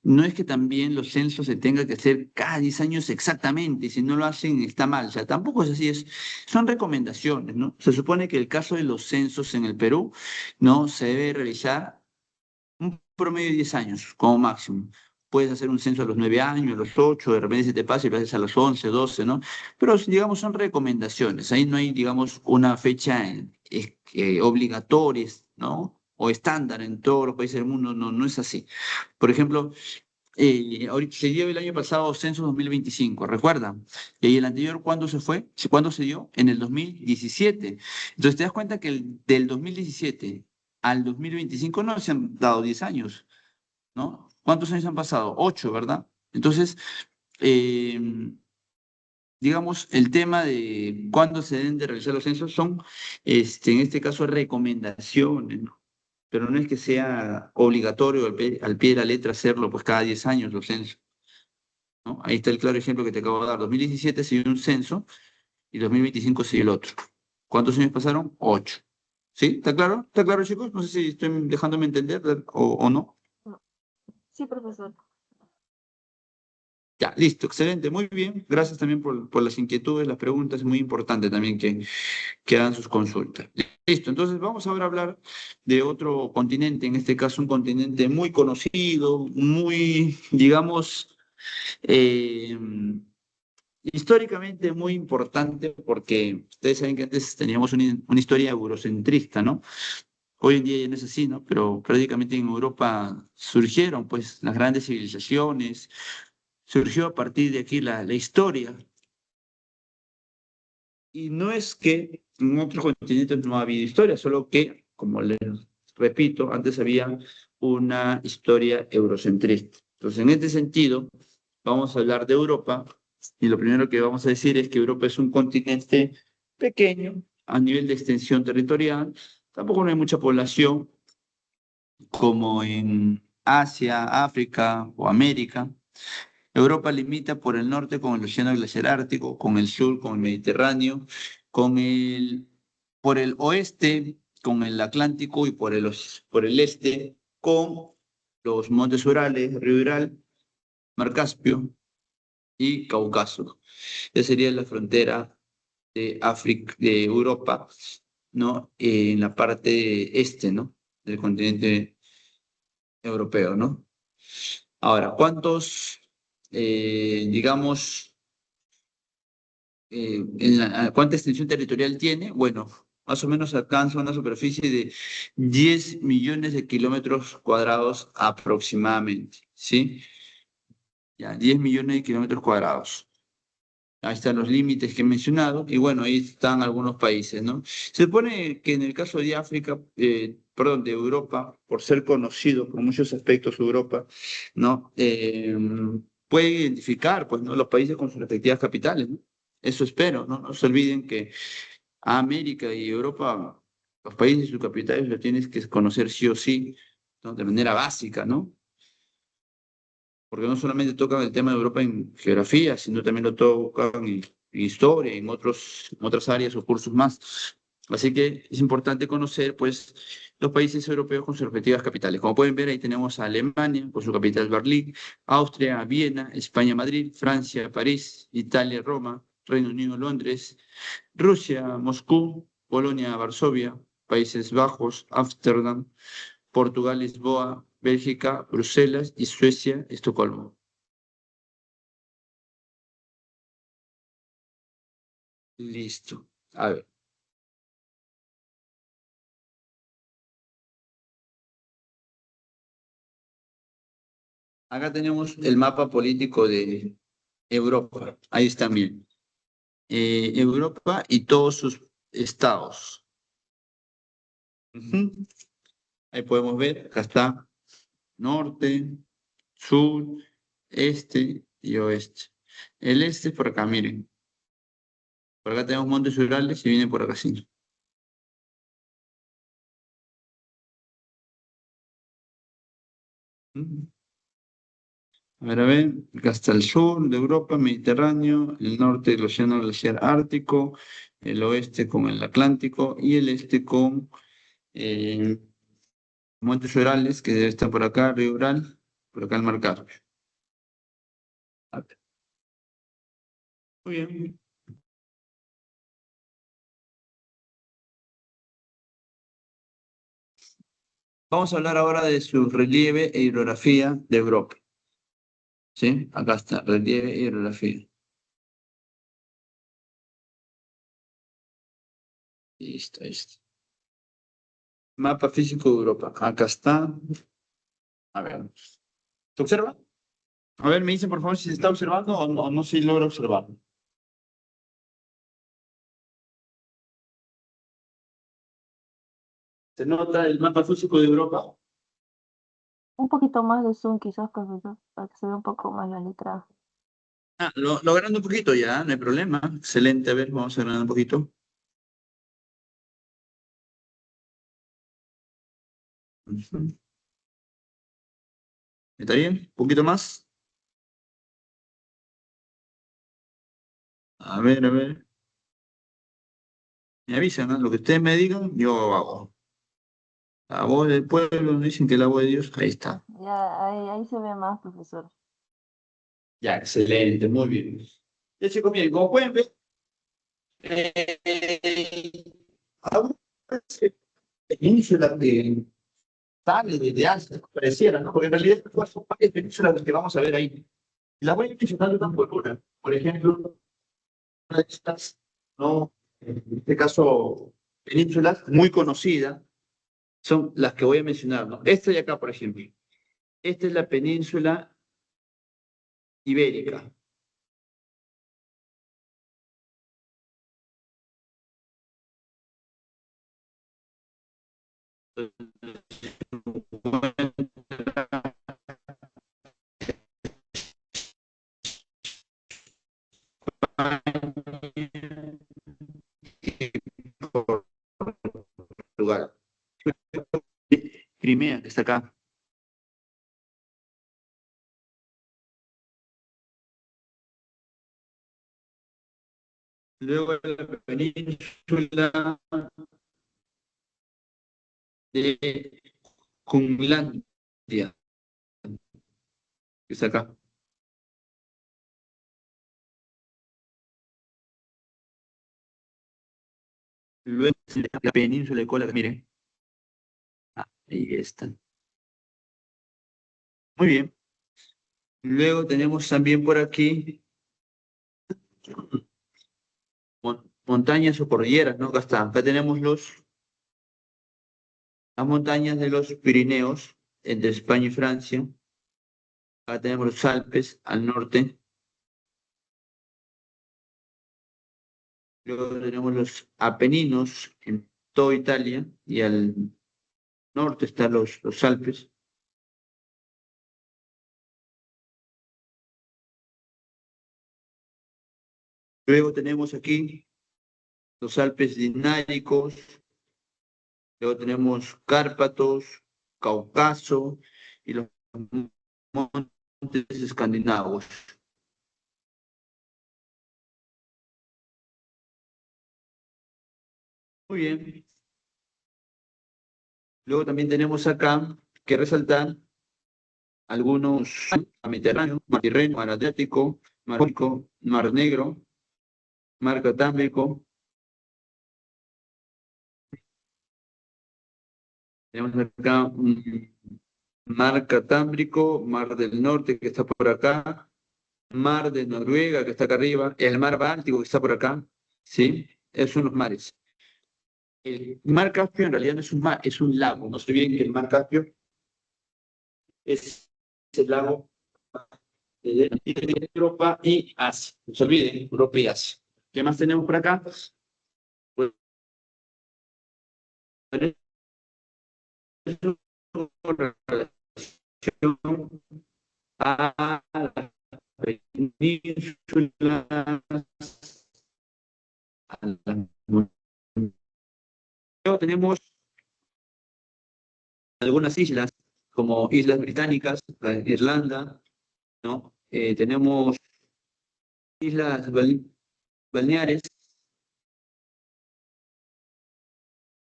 no es que también los censos se tengan que hacer cada 10 años exactamente, y si no lo hacen está mal, o sea, tampoco es así, son recomendaciones, ¿no? Se supone que el caso de los censos en el Perú, ¿no? Se debe realizar un promedio de 10 años como máximo. Puedes hacer un censo a los 9 años, a los 8, de repente se te pasa y lo haces a los 11, 12, ¿no? Pero, digamos, son recomendaciones. Ahí no hay, digamos, una fecha obligatoria, ¿no? O estándar en todos los países del mundo, no es así. Por ejemplo, ahorita se dio el año pasado censo 2025, ¿recuerdan? Y el anterior, ¿cuándo se fue? ¿Cuándo se dio? En el 2017. Entonces te das cuenta que del 2017 al 2025 no se han dado 10 años, ¿no? ¿Cuántos años han pasado? 8, ¿verdad? Entonces, eh, digamos, el tema de cuándo se deben de realizar los censos son, en este caso, recomendaciones, ¿no? Pero no es que sea obligatorio al pie de la letra hacerlo, pues cada 10 años los censos, ¿no? Ahí está el claro ejemplo que te acabo de dar. 2017 se dio un censo y 2025 se dio el otro. ¿Cuántos años pasaron? 8. ¿Sí? ¿Está claro? ¿Está claro, chicos? No sé si estoy dejándome entender o no. Sí, profesor. Ya, listo, excelente, muy bien. Gracias también por las inquietudes, las preguntas. Es muy importante también que hagan sus consultas. Listo, entonces vamos ahora a hablar de otro continente, en este caso un continente muy conocido, muy, digamos, eh, históricamente muy importante, porque ustedes saben que antes teníamos una historia eurocentrista, ¿no? Hoy en día ya no es así, ¿no? Pero prácticamente en Europa surgieron, pues, las grandes civilizaciones, surgió a partir de aquí la historia. Y no es que en otros continentes no ha habido historia, solo que, como les repito, antes había una historia eurocentrista. Entonces, en este sentido, vamos a hablar de Europa, y lo primero que vamos a decir es que Europa es un continente pequeño a nivel de extensión territorial, tampoco no hay mucha población como en Asia, África o América. Europa limita por el norte con el océano glaciar ártico, con el sur con el Mediterráneo, por el oeste con el Atlántico y por el este con los montes Urales, Río Ural, Mar Caspio y Cáucaso. Esa sería la frontera de África, de Europa, ¿no? En la parte este, ¿no? Del continente europeo, ¿no? Ahora, digamos, cuánta extensión territorial tiene? Bueno, más o menos alcanza una superficie de 10 millones de kilómetros cuadrados aproximadamente, ¿sí? Ya, 10 millones de kilómetros cuadrados. Ahí están los límites que he mencionado, y bueno, ahí están algunos países, ¿no? Se supone que en el caso de África, perdón, de Europa, por ser conocido por muchos aspectos Europa, ¿no? Puede identificar, pues, ¿no? Los países con sus respectivas capitales, ¿no? Eso espero, ¿no? No se olviden que América y Europa, los países y sus capitales los tienes que conocer sí o sí, ¿no? De manera básica, ¿no? Porque no solamente tocan el tema de Europa en geografía, sino también lo tocan en historia, en otras áreas o cursos más. Así que es importante conocer, pues, los países europeos con sus respectivas capitales. Como pueden ver, ahí tenemos a Alemania, con su capital Berlín, Austria, Viena, España, Madrid, Francia, París, Italia, Roma, Reino Unido, Londres, Rusia, Moscú, Polonia, Varsovia, Países Bajos, Ámsterdam, Portugal, Lisboa, Bélgica, Bruselas y Suecia, Estocolmo. Listo. A ver, acá tenemos el mapa político de Europa. Ahí está bien. Europa y todos sus estados. Ujú. Ahí podemos ver, acá está norte, sur, este y oeste. El este es por acá, miren. Por acá tenemos Montes Urales y viene por acá, sí. Ujú. A ver, acá está el sur de Europa, Mediterráneo, el norte del Océano Glaciar Ártico, el oeste con el Atlántico y el este con eh, Montes Urales, que debe estar por acá, Río Ural, por acá el Mar Caspio. A ver, muy bien. Vamos a hablar ahora de su relieve e hidrografía de Europa. ¿Sí? Acá está, relieve e hidrografía. Listo, listo. Mapa físico de Europa. Acá está. A ver. ¿Se observa? A ver, me dicen por favor si se está observando o no se logra observar. ¿Se nota el mapa físico de Europa? Un poquito más de zoom quizás, profesor, para que se vea un poco más la letra. Ah, lo agrando un poquito ya, no hay problema. Excelente, a ver, vamos a agrandar un poquito. Ujú. ¿Está bien? ¿Un poquito más? A ver. Me avisan, ¿no? Lo que ustedes me digan, yo hago. La voz del pueblo, dicen que la voz de Dios, ahí está. Ya, ahí se ve más, profesor. Ya, excelente, muy bien. Ya chicos, miren, como pueden ver, eh, aún península que sale desde Asia, pareciera, ¿no? Porque en realidad son varias penínsulas las que vamos a ver ahí. Y las voy a ir mencionando una por una. Por ejemplo, una de estas, ¿no? En este caso, penínsulas muy conocidas, son las que voy a mencionar, ¿no? Esta de acá, por ejemplo. Esta es la península ibérica. lugar. Crimea, que está acá. Luego la península de Cumlandia, que está acá. Luego la península de Kola, miren. Ahí está. Muy bien. Luego tenemos también por aquí montañas o cordilleras, ¿no? Acá está. Acá tenemos las montañas de los Pirineos, entre España y Francia. Acá tenemos los Alpes al norte. Luego tenemos los Apeninos en toda Italia y al norte están los Alpes. Luego tenemos aquí los Alpes Dináricos. Luego tenemos Cárpatos, Cáucaso y los montes escandinavos. Muy bien. Luego también tenemos acá que resaltar algunos Mediterráneo, Mar Tirreno, Mar Adriático, Mar Jónico, Mar Negro, Mar Catábrico. Tenemos acá Mar Catábrico, Mar del Norte que está por acá, Mar de Noruega que está acá arriba, el Mar Báltico que está por acá, ¿sí? Esos son los mares. El Mar Caspio en realidad no es un mar, es un lago. No sé bien que el Mar Caspio es el lago de Europa y Asia. No se olviden, Europa y Asia. ¿Qué más tenemos por acá? Pues, a la península, luego tenemos algunas islas, como Islas Británicas, Irlanda, ¿no? Tenemos islas balneares,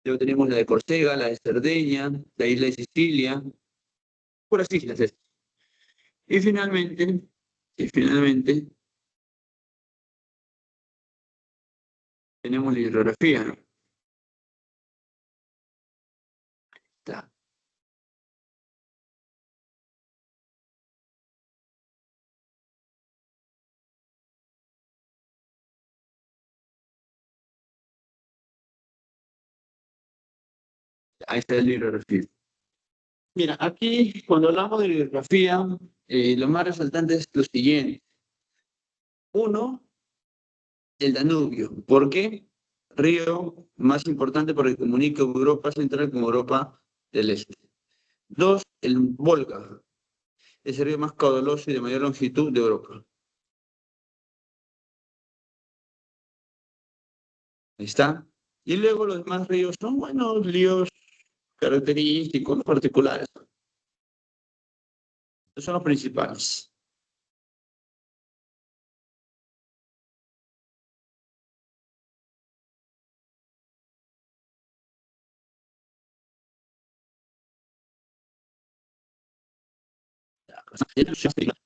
luego tenemos la de Córcega, la de Cerdeña, la isla de Sicilia, puras islas. Y finalmente, y finalmente, tenemos la hidrografía, ¿no? Está. Ahí está la hidrografía. Mira, aquí cuando hablamos de hidrografía, lo más resaltante es lo siguiente. Uno, el Danubio. ¿Por qué? Río más importante porque comunica Europa Central con Europa del Este. Dos, el Volga. Es el río más caudaloso y de mayor longitud de Europa. Ahí está. Y luego los demás ríos son buenos ríos característicos, particulares. Estos son los principales.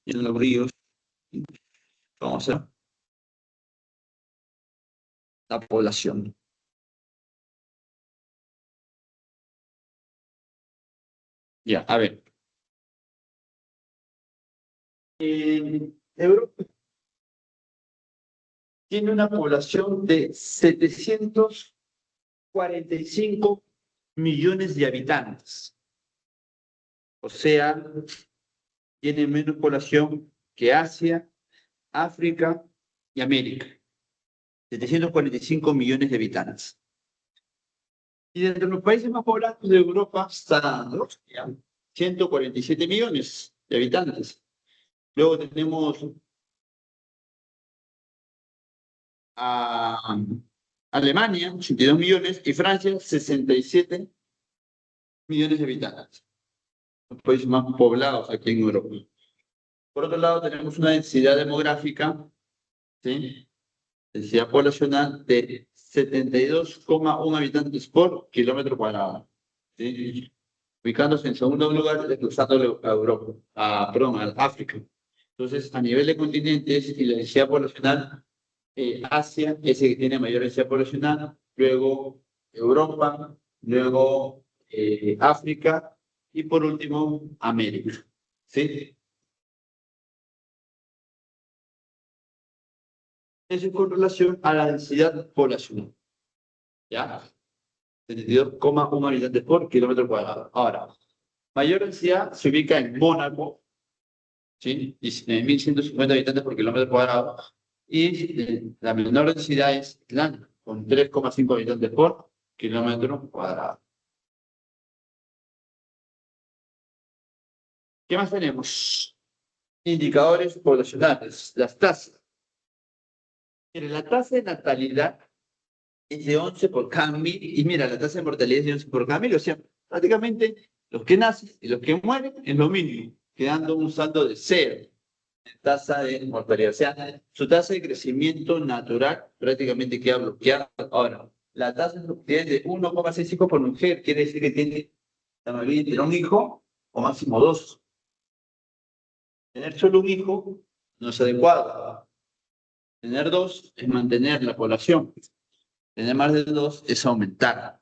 En los ríos, vamos a ver la población. Ya, a ver. Europa tiene una población de 745 millones de habitantes. O sea, tiene menos población que Asia, África y América. 745 millones de habitantes. Y entre los países más poblados de Europa está Rusia, 147 millones de habitantes. Luego tenemos a Alemania, 82 millones, y Francia, 67 millones de habitantes. Los países más poblados aquí en Europa. Por otro lado, tenemos una densidad demográfica, ¿sí? Densidad poblacional de 72,1 habitantes por kilómetro cuadrado, ¿sí? Ubicándose en segundo lugar, desglosando a Europa, perdón, a África. Entonces, a nivel de continentes y la densidad poblacional, Asia es el que tiene mayor densidad poblacional, luego Europa, luego África y por último América. ¿Sí? Eso es con relación a la densidad poblacional. ¿Ya? 72,1 habitantes por kilómetro cuadrado. Ahora, mayor densidad se ubica en Mónaco, ¿sí? 1.150 habitantes por kilómetro cuadrado. Y la menor densidad es Irlanda, con 3,5 habitantes por kilómetro cuadrado. ¿Qué más tenemos? Indicadores poblacionales, las tasas. Mira, la tasa de natalidad es de 11 por cada mil, y mira, la tasa de mortalidad es de 11 por cada mil, o sea, prácticamente los que nacen y los que mueren es lo mismo, quedando un saldo de cero en tasa de mortalidad. O sea, su tasa de crecimiento natural prácticamente queda bloqueada. Ahora, la tasa de fertilidad es de 1,65 por mujer, quiere decir que tiene la mayoría de tener un hijo o máximo dos. Tener solo un hijo no es adecuado. Tener dos es mantener la población. Tener más de dos es aumentar.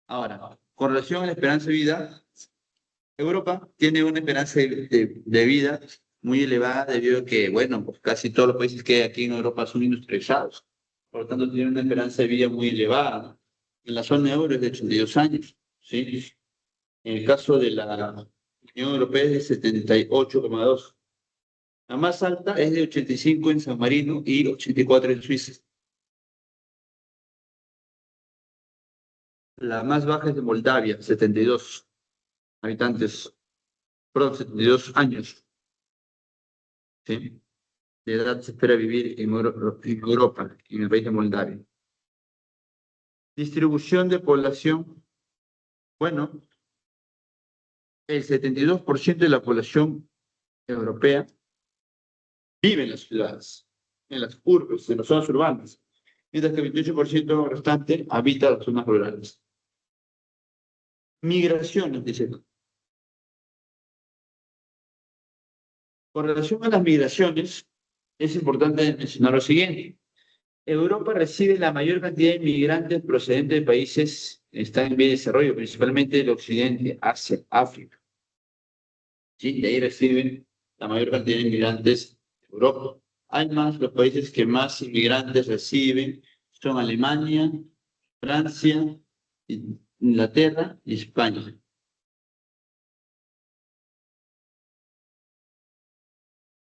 Ahora, con relación a la esperanza de vida, Europa tiene una esperanza de vida muy elevada debido a que, bueno, pues casi todos los países que hay aquí en Europa son industrializados. Por lo tanto, tienen una esperanza de vida muy elevada. En la zona euro es de 82 años, ¿sí? En el caso de la Unión Europea es de 78,2. La más alta es de 85 en San Marino y 84 en Suiza. La más baja es de Moldavia, 72 habitantes, perdón, 72 años, ¿sí? De edad se espera vivir en Europa, en el país de Moldavia. Distribución de población, bueno, el 72% de la población europea vive en las ciudades, en las urbes, en las zonas urbanas, mientras que el 28% restante habita las zonas rurales. Migraciones, dice. Con relación a las migraciones, es importante mencionar lo siguiente. Europa recibe la mayor cantidad de inmigrantes procedentes de países que están en vía de desarrollo, principalmente del occidente, Asia, África. ¿Sí? De ahí reciben la mayor cantidad de inmigrantes de Europa. Además, los países que más inmigrantes reciben son Alemania, Francia, Inglaterra y España.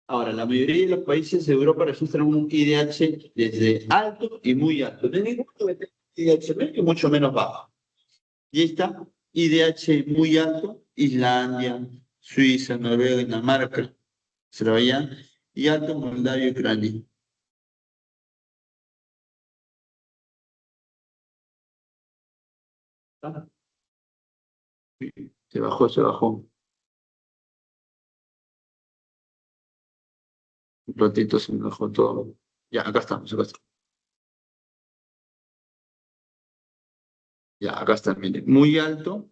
Ahora, la mayoría de los países de Europa registran un IDH desde alto y muy alto. De ninguno de IDH medio y mucho menos bajo. Y está IDH muy alto, Islandia, Suiza, Noruega, Dinamarca, Azerbaiyán, y alto Moldavia y Ucrania. Ah, se bajó, se bajó. Un ratito se me bajó todo. Ya, acá estamos, acá estamos. Ya, acá está, miren. Muy alto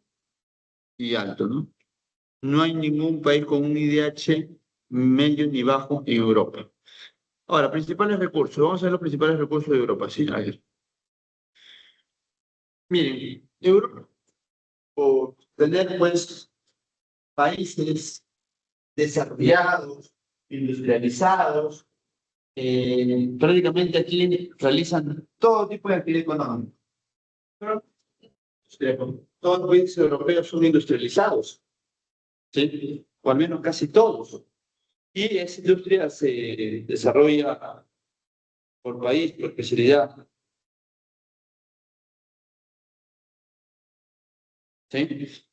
y alto, ¿no? No hay ningún país con un IDH medio ni bajo en Europa. Ahora, principales recursos. Vamos a ver los principales recursos de Europa. Sí, a ver. Miren, Europa, por tener pues países desarrollados, industrializados, prácticamente aquí realizan todo tipo de actividad económica. Pero todos los países europeos son industrializados, ¿sí? O al menos casi todos. Y esa industria se desarrolla por país, por especialidad. ¿Sí?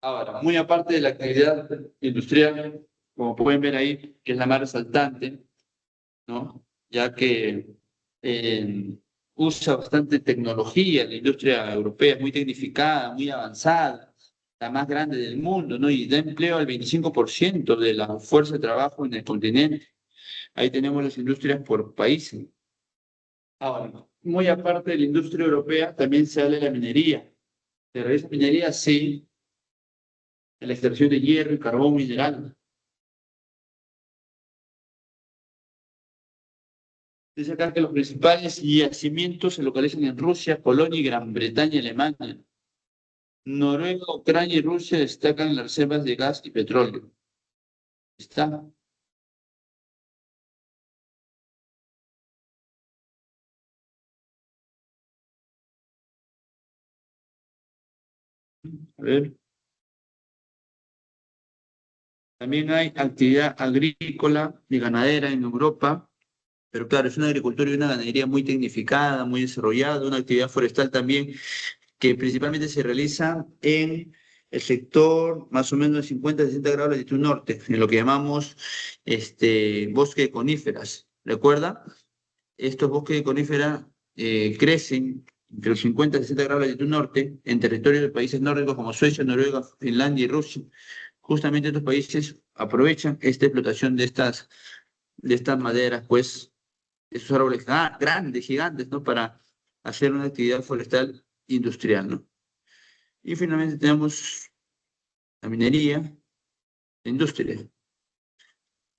Ahora, muy aparte de la actividad industrial, como pueden ver ahí, que es la más resaltante, ¿no? Ya que eh, usa bastante tecnología, la industria europea es muy tecnificada, muy avanzada, la más grande del mundo, ¿no? Y da empleo al 25% de la fuerza de trabajo en el continente. Ahí tenemos las industrias por países. Ahora, muy aparte de la industria europea, también se habla de la minería. ¿Se realiza minería? Sí, en la extracción de hierro y carbón mineral. Dice acá que los principales yacimientos se localizan en Rusia, Polonia y Gran Bretaña y Alemania. Noruega, Ucrania y Rusia destacan las reservas de gas y petróleo. Está. A ver. También hay actividad agrícola y ganadera en Europa, pero claro, es una agricultura y una ganadería muy tecnificada, muy desarrollada, una actividad forestal también que principalmente se realiza en el sector más o menos de 50 a 60 grados de latitud norte, en lo que llamamos bosque de coníferas. ¿Recuerda? Estos bosques de coníferas crecen entre los 50 y 60 grados de latitud norte en territorios de países nórdicos como Suecia, Noruega, Finlandia y Rusia. Justamente estos países aprovechan esta explotación de estas maderas, pues, esos árboles grandes, gigantes, ¿no? Para hacer una actividad forestal industrial, ¿no? Y finalmente tenemos la minería, la industria.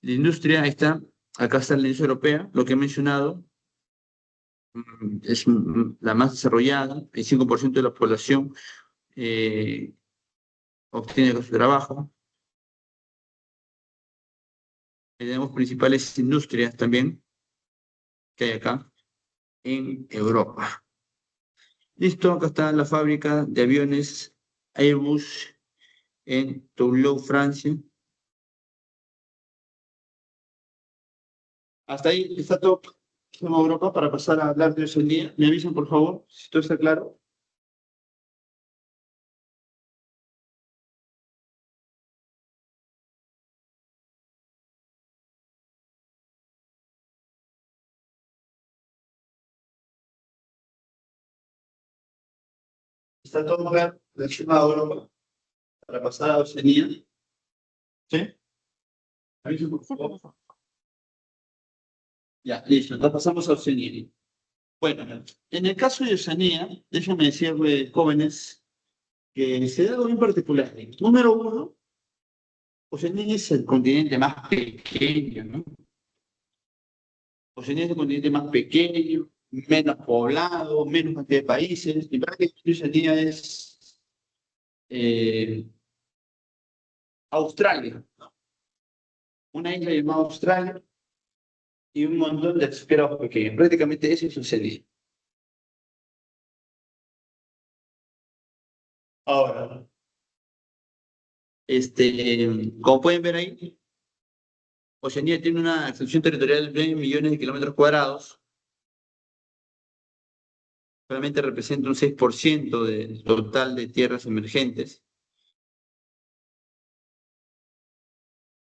La industria está, acá está la industria europea, lo que he mencionado, es la más desarrollada, el 5% de la población eh, obtiene su trabajo. Tenemos principales industrias también que hay acá en Europa. Listo, acá está la fábrica de aviones Airbus en Toulouse, Francia. Hasta ahí está todo en Europa para pasar a hablar de Oceanía. Me avisan, por favor, si todo está claro. Está todo claro de encima de Europa para pasar a Oceanía. ¿Sí? Avisan, por Sí, favor. profesor. Ya, listo. Entonces pasamos a Oceanía. Bueno, en el caso de Oceanía, déjenme decirles, jóvenes, que se da algo bien particular. Número uno, Oceanía es el continente más pequeño, ¿no? Oceanía es el continente más pequeño, menos poblado, menos cantidad de países, y prácticamente Oceanía es eh, Australia, una isla llamada Australia y un montón de archipiélagos pequeños. Prácticamente eso es Oceanía. Ahora, como pueden ver ahí, Oceanía tiene una extensión territorial de 9 millones de kilómetros cuadrados, solamente representa un 6% del total de tierras emergentes.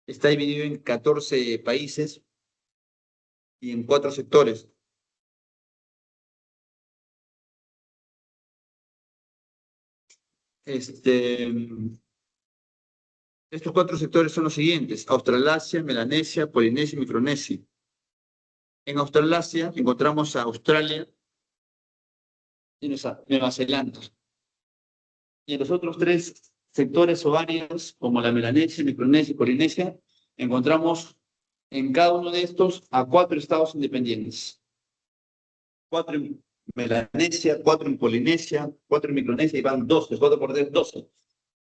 Está dividido en 14 países y en 4 sectores. Este, Estos 4 sectores son los siguientes: Australasia, Melanesia, Polinesia y Micronesia. En Australasia encontramos a Australia y Nueva Zelanda. Y en los otros 3 sectores o áreas, como la Melanesia, Micronesia y Polinesia, encontramos en cada uno de estos a 4 estados independientes. 4 en Melanesia, 4 en Polinesia, 4 en Micronesia y van 12, 4 por 3, 12.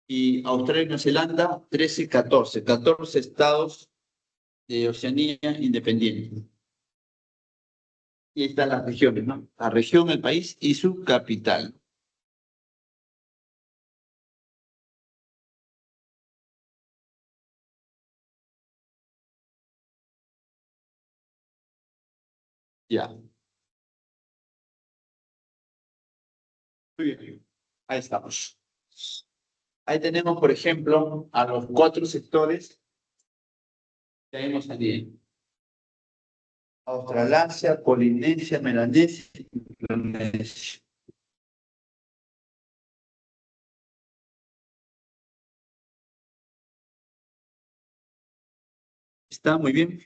Y Australia y Nueva Zelanda, 13, 14. 14 estados de Oceanía independientes. Y ahí están las regiones, ¿no? La región, el país y su capital. Ya. Muy bien. Ahí estamos. Ahí tenemos, por ejemplo, a los 4 sectores que hay en Oceanía. Australasia, Polinesia, Melanesia y Micronesia. Está muy bien.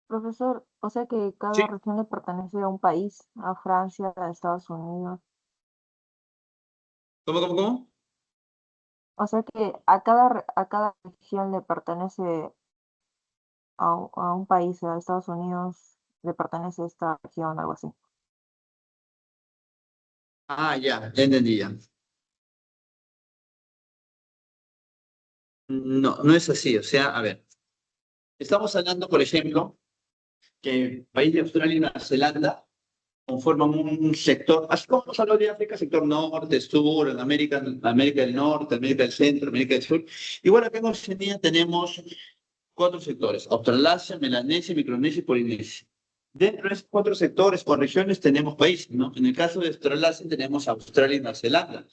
Profesor, o sea que Sí. cada región le pertenece a un país, a Francia, a Estados Unidos. ¿Cómo? O sea que a cada región le pertenece a un país, a Estados Unidos, le pertenece esta región, algo así. Ah, ya entendí ya. No, no es así. O sea, a ver, estamos hablando, por ejemplo, que el país de Australia y Nueva Zelanda conforman un sector, así como hemos hablado de África, sector norte, sur, en América del Norte, América del Centro, América del Sur. Igual acá en Oceanía tenemos cuatro sectores: Australasia, Melanesia, Micronesia y Polinesia. Dentro de esos cuatro sectores o regiones tenemos países, ¿no? En el caso de Australasia tenemos Australia y Nueva Zelanda.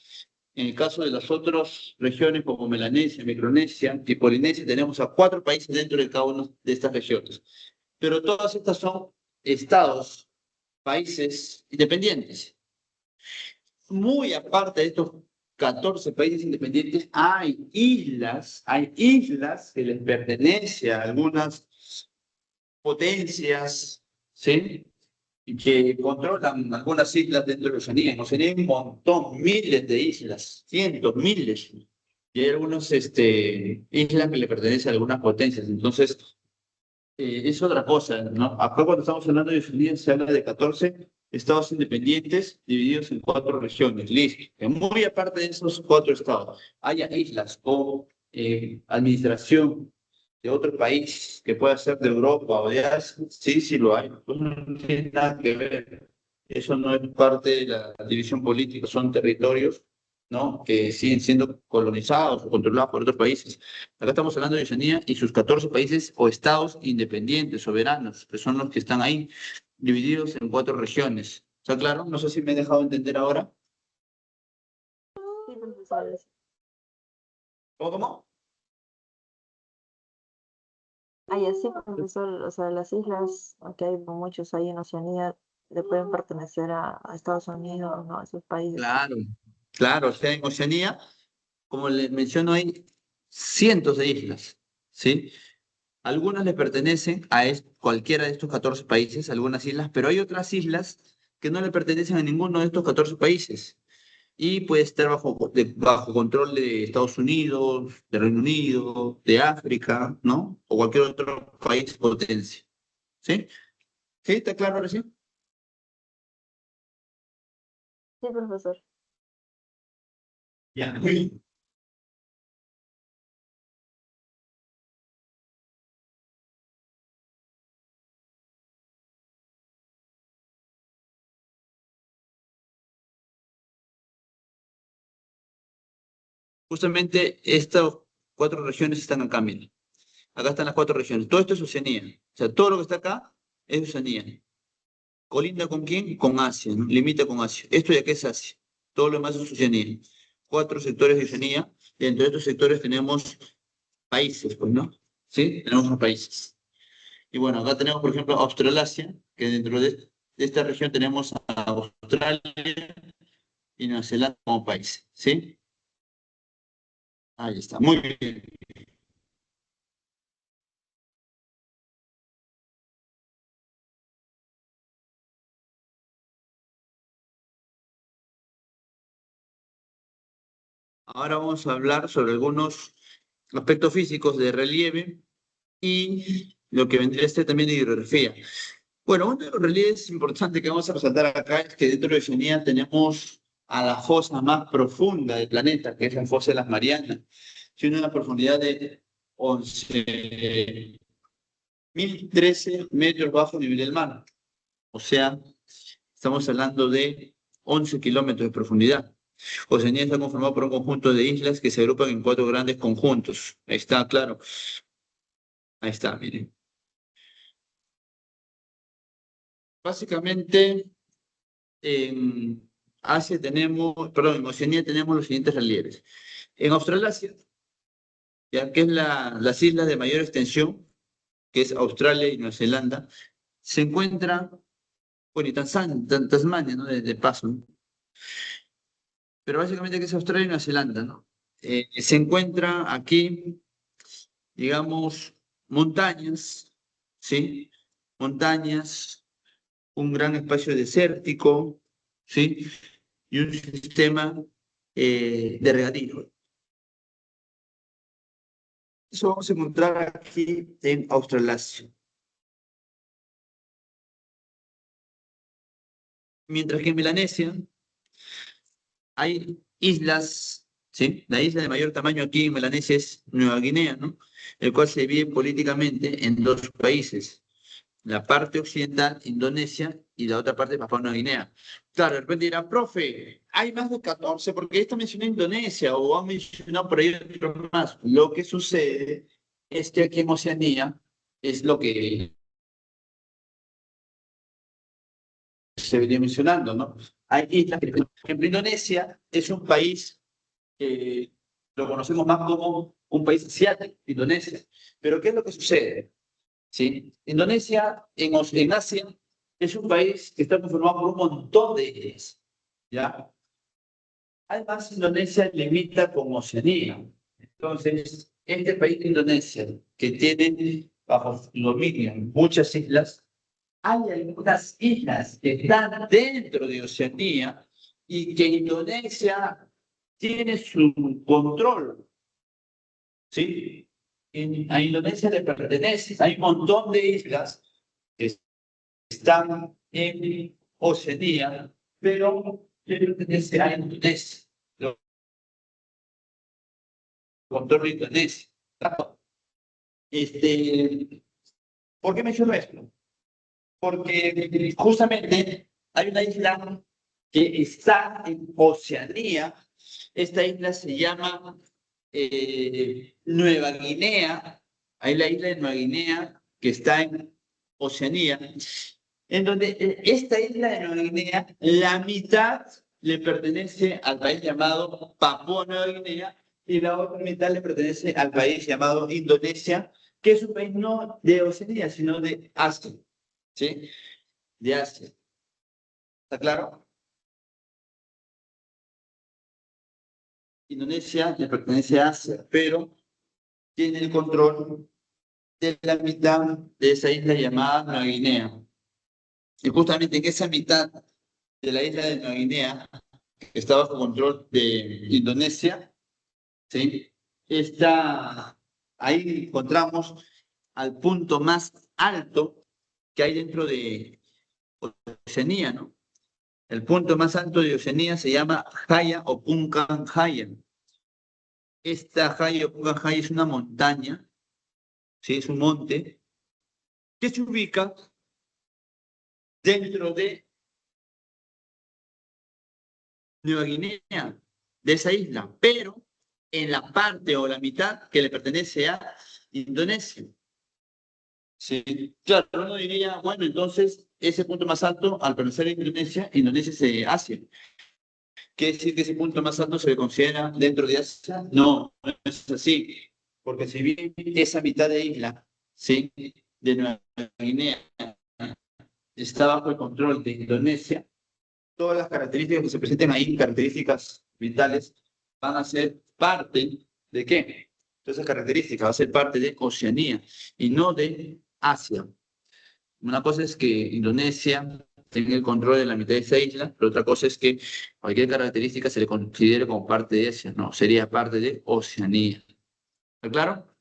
En el caso de las otras regiones como Melanesia, Micronesia y Polinesia, tenemos a cuatro países dentro de cada una de estas regiones. Pero todas estas son estados, países independientes. Muy aparte de estos 14 países independientes, hay islas que les pertenecen a algunas potencias, ¿sí? Y que controlan algunas islas dentro de Oceanía. En Oceanía hay un montón, miles de islas, cientos, miles. Y hay algunas islas que le pertenecen a algunas potencias. Entonces, es otra cosa, ¿no? Acá cuando estamos hablando de Oceanía se habla de 14 estados independientes divididos en cuatro regiones, listo. Que muy aparte de esos cuatro estados, haya islas o administración de otro país que pueda ser de Europa o de Asia, sí, sí lo hay. Pues no tiene nada que ver. Eso no es parte de la división política, son territorios, ¿no? Que siguen siendo colonizados o controlados por otros países. Acá estamos hablando de Oceanía y sus 14 países o estados independientes, soberanos, que son los que están ahí, divididos en cuatro regiones. ¿Está claro? No sé si me he dejado entender ahora. Sí, profesor. ¿Cómo? Ah, ya sí, profesor, o sea, las islas, aunque hay muchos ahí en Oceanía, le pueden pertenecer a Estados Unidos, ¿no? A esos países. Claro, claro, o sea, en Oceanía, como le menciono, hay cientos de islas, ¿sí? Algunas le pertenecen a cualquiera de estos 14 países, algunas islas, pero hay otras islas que no le pertenecen a ninguno de estos 14 países y puede estar bajo control de Estados Unidos, de Reino Unido, de África, ¿no? O cualquier otro país potencia, ¿sí? ¿Sí? ¿Está claro ahora sí? Sí, profesor. Ya, muy bien. Justamente estas cuatro regiones están acá, miren. Acá están las cuatro regiones. Todo esto es Oceanía. O sea, todo lo que está acá es Oceanía. ¿Colinda con quién? Con Asia, ¿no? Limita con Asia. Esto de acá es Asia. Todo lo demás es Oceanía. Cuatro sectores de Oceanía. Dentro de estos sectores tenemos países, pues, ¿no? ¿Sí? Tenemos unos países. Y bueno, acá tenemos, por ejemplo, Australasia, que dentro de esta región tenemos a Australia y Nueva Zelanda como países, ¿sí? Ahí está. Muy bien. Ahora vamos a hablar sobre algunos aspectos físicos de relieve y lo que vendría a ser también de hidrografía. Bueno, uno de los relieves importantes que vamos a resaltar acá es que dentro de Oceanía tenemos a la fosa más profunda del planeta, que es la fosa de las Marianas. Tiene una profundidad de 11.013 metros bajo nivel del mar. O sea, estamos hablando de 11 kilómetros de profundidad. Oceanía está conformado por un conjunto de islas que se agrupan en cuatro grandes conjuntos. Ahí está, claro. Ahí está, miren. Básicamente, en Asia tenemos, perdón, en Oceanía tenemos los siguientes relieves. En Australasia, ya que es las islas de mayor extensión, que es Australia y Nueva Zelanda, se encuentra, bueno, y Tasmania, ¿no? De paso, ¿no? Pero básicamente que es Australia y Nueva Zelanda, ¿no? Se encuentra aquí, digamos, montañas, ¿sí? Montañas, un gran espacio desértico, ¿sí? Y un sistema de regadío. Eso vamos a encontrar aquí en Australasia. Mientras que en Melanesia hay islas, ¿sí? La isla de mayor tamaño aquí en Melanesia es Nueva Guinea, ¿no? El cual se divide políticamente en dos países. La parte occidental, Indonesia, y la otra parte, Papua Nueva Guinea. Claro, de repente dirán, profe, hay más de 14, porque esta mencionó Indonesia o han mencionado por ahí otros más. Lo que sucede es que aquí en Oceanía es lo que se venía mencionando, ¿no? Hay islas, por ejemplo, Indonesia es un país que lo conocemos más como un país asiático, Indonesia. Pero ¿qué es lo que sucede? ¿Sí? Indonesia en Asia es un país que está conformado por un montón de islas, ¿ya? Además, Indonesia limita con Oceanía. Entonces, este país de Indonesia, que tiene bajo su dominio muchas islas, hay algunas islas que están dentro de Oceanía y que Indonesia tiene su control, ¿sí? A Indonesia le pertenece. Hay un montón de islas que están en Oceanía, pero le pertenece a Indonesia. Lo controla Indonesia. Este, ¿Por qué menciono esto? Porque justamente hay una isla que está en Oceanía. Esta isla se llama Nueva Guinea. Hay la isla de Nueva Guinea que está en Oceanía, en donde esta isla de Nueva Guinea, la mitad le pertenece al país llamado Papúa Nueva Guinea y la otra mitad le pertenece al país llamado Indonesia, que es un país no de Oceanía, sino de Asia, ¿sí? De Asia. ¿Está claro? Indonesia le pertenece a Asia, pero tiene el control de la mitad de esa isla llamada Nueva Guinea. Y justamente en esa mitad de la isla de Nueva Guinea, que está bajo control de Indonesia, ¿sí? Ahí encontramos al punto más alto que hay dentro de Oceanía, ¿no? El punto más alto de Oceanía se llama Jaya o Punkan Jaya. Esta Jaya o Punkan Jaya es una montaña, ¿sí? Es un monte que se ubica dentro de Nueva Guinea, de esa isla, pero en la parte o la mitad que le pertenece a Indonesia. Sí, claro, uno diría, bueno, entonces ese punto más alto, al pertenecer a Indonesia, Indonesia es Asia. ¿Quiere decir que ese punto más alto se le considera dentro de Asia? No, no es así, porque si bien esa mitad de isla, ¿sí? De Nueva Guinea está bajo el control de Indonesia, todas las características que se presenten ahí, características vitales, van a ser parte ¿de qué? Todas esas características van a ser parte de Oceanía y no de Asia. Una cosa es que Indonesia tenga el control de la mitad de esa isla, pero otra cosa es que cualquier característica se le considere como parte de Asia. No, sería parte de Oceanía. ¿Está claro?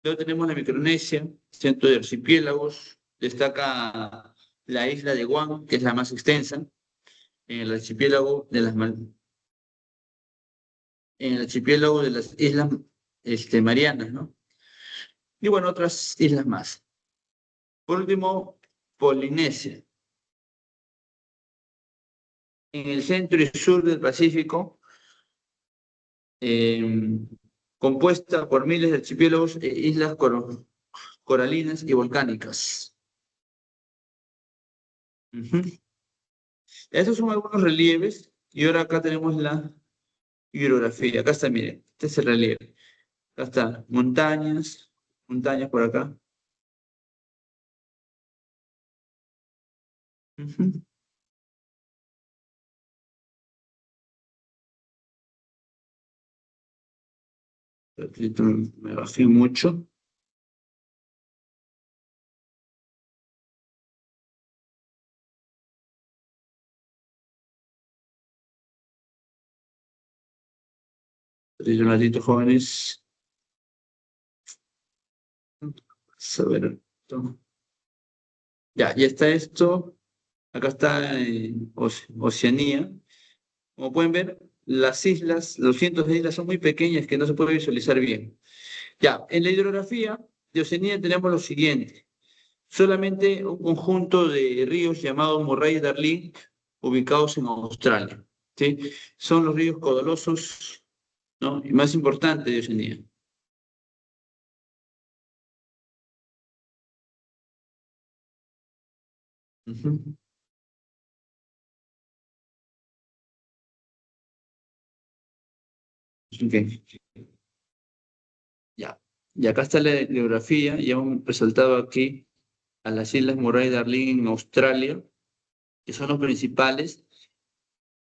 Luego tenemos la Micronesia, centro de archipiélagos. Destaca la isla de Guam, que es la más extensa, en el archipiélago de las Islas Marianas, ¿no? Y bueno, otras islas más. Por último, Polinesia. En el centro y sur del Pacífico, eh, compuesta por miles de archipiélagos e islas coralinas y volcánicas. Estos son algunos relieves y ahora acá tenemos la hidrografía. Acá está, miren, este es el relieve. Acá están montañas, montañas por acá. Ujú. Me bajé mucho. Un ratito, jóvenes. Vamos a ver. Ya está esto. Acá está Oceanía. Como pueden ver, las islas, los cientos de islas son muy pequeñas que no se puede visualizar bien. Ya, en la hidrografía de Oceanía tenemos lo siguiente. Solamente un conjunto de ríos llamados Murray y Darling, ubicados en Australia. ¿Sí? Son los ríos caudalosos, ¿no? Y más importantes de Oceanía. Ujú. Ok, ya. Y acá está la geografía, y hemos resaltado aquí a las islas Murray y Darling en Australia, que son los principales.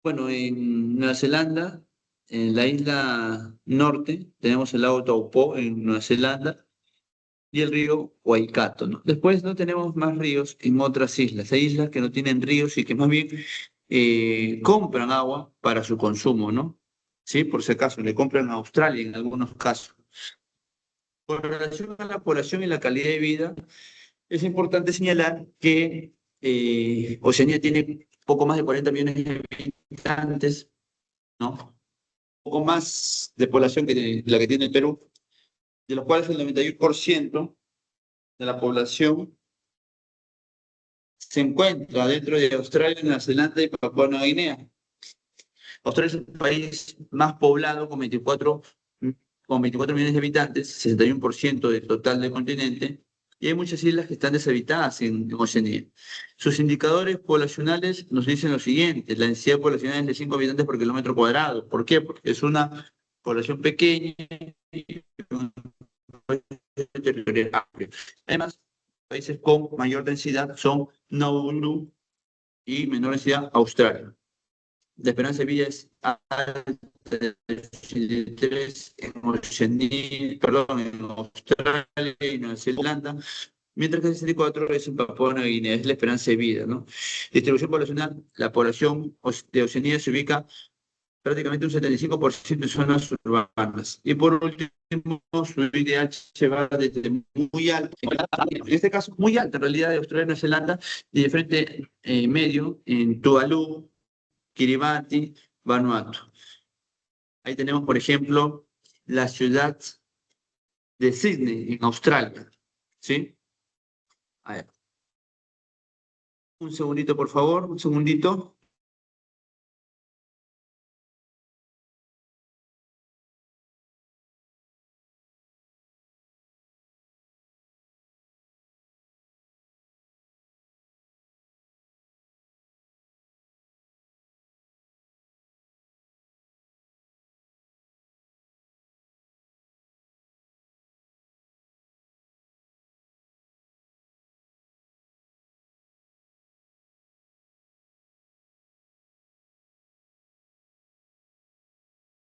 Bueno, en Nueva Zelanda, en la isla norte, tenemos el lago Taupo en Nueva Zelanda y el río Waikato, ¿no? Después no tenemos más ríos en otras islas. Hay islas que no tienen ríos y que más bien compran agua para su consumo, ¿no? Sí, por si acaso, le compran a Australia en algunos casos. Con relación a la población y la calidad de vida, es importante señalar que Oceanía tiene poco más de 40 millones de habitantes, ¿no? Un poco más de población que la que tiene el Perú, de los cuales el 91% de la población se encuentra dentro de Australia, Nueva Zelanda y Papua Nueva Guinea. Australia es el país más poblado con 24 millones de habitantes, 61% del total del continente, y hay muchas islas que están deshabitadas en Oceanía. Sus indicadores poblacionales nos dicen lo siguiente: la densidad poblacional es de 5 habitantes por kilómetro cuadrado. ¿Por qué? Porque es una población pequeña y un país territorial amplio. Además, países con mayor densidad son Nauru y menor densidad Australia. La esperanza de vida es alta, de 83 en Oceanía, perdón, en Australia y Nueva Zelanda, mientras que el 64 es en Papua Nueva Guinea, es la esperanza de vida, ¿no? Distribución poblacional: la población de Oceanía se ubica prácticamente un 75% en zonas urbanas. Y por último, su IDH va desde muy alto, en este caso muy alto en realidad, de Australia y Nueva Zelanda, y de frente medio en Tuvalu, Kiribati, Vanuatu. Ahí tenemos, por ejemplo, la ciudad de Sydney, en Australia. ¿Sí? A ver, un segundito, por favor, un segundito.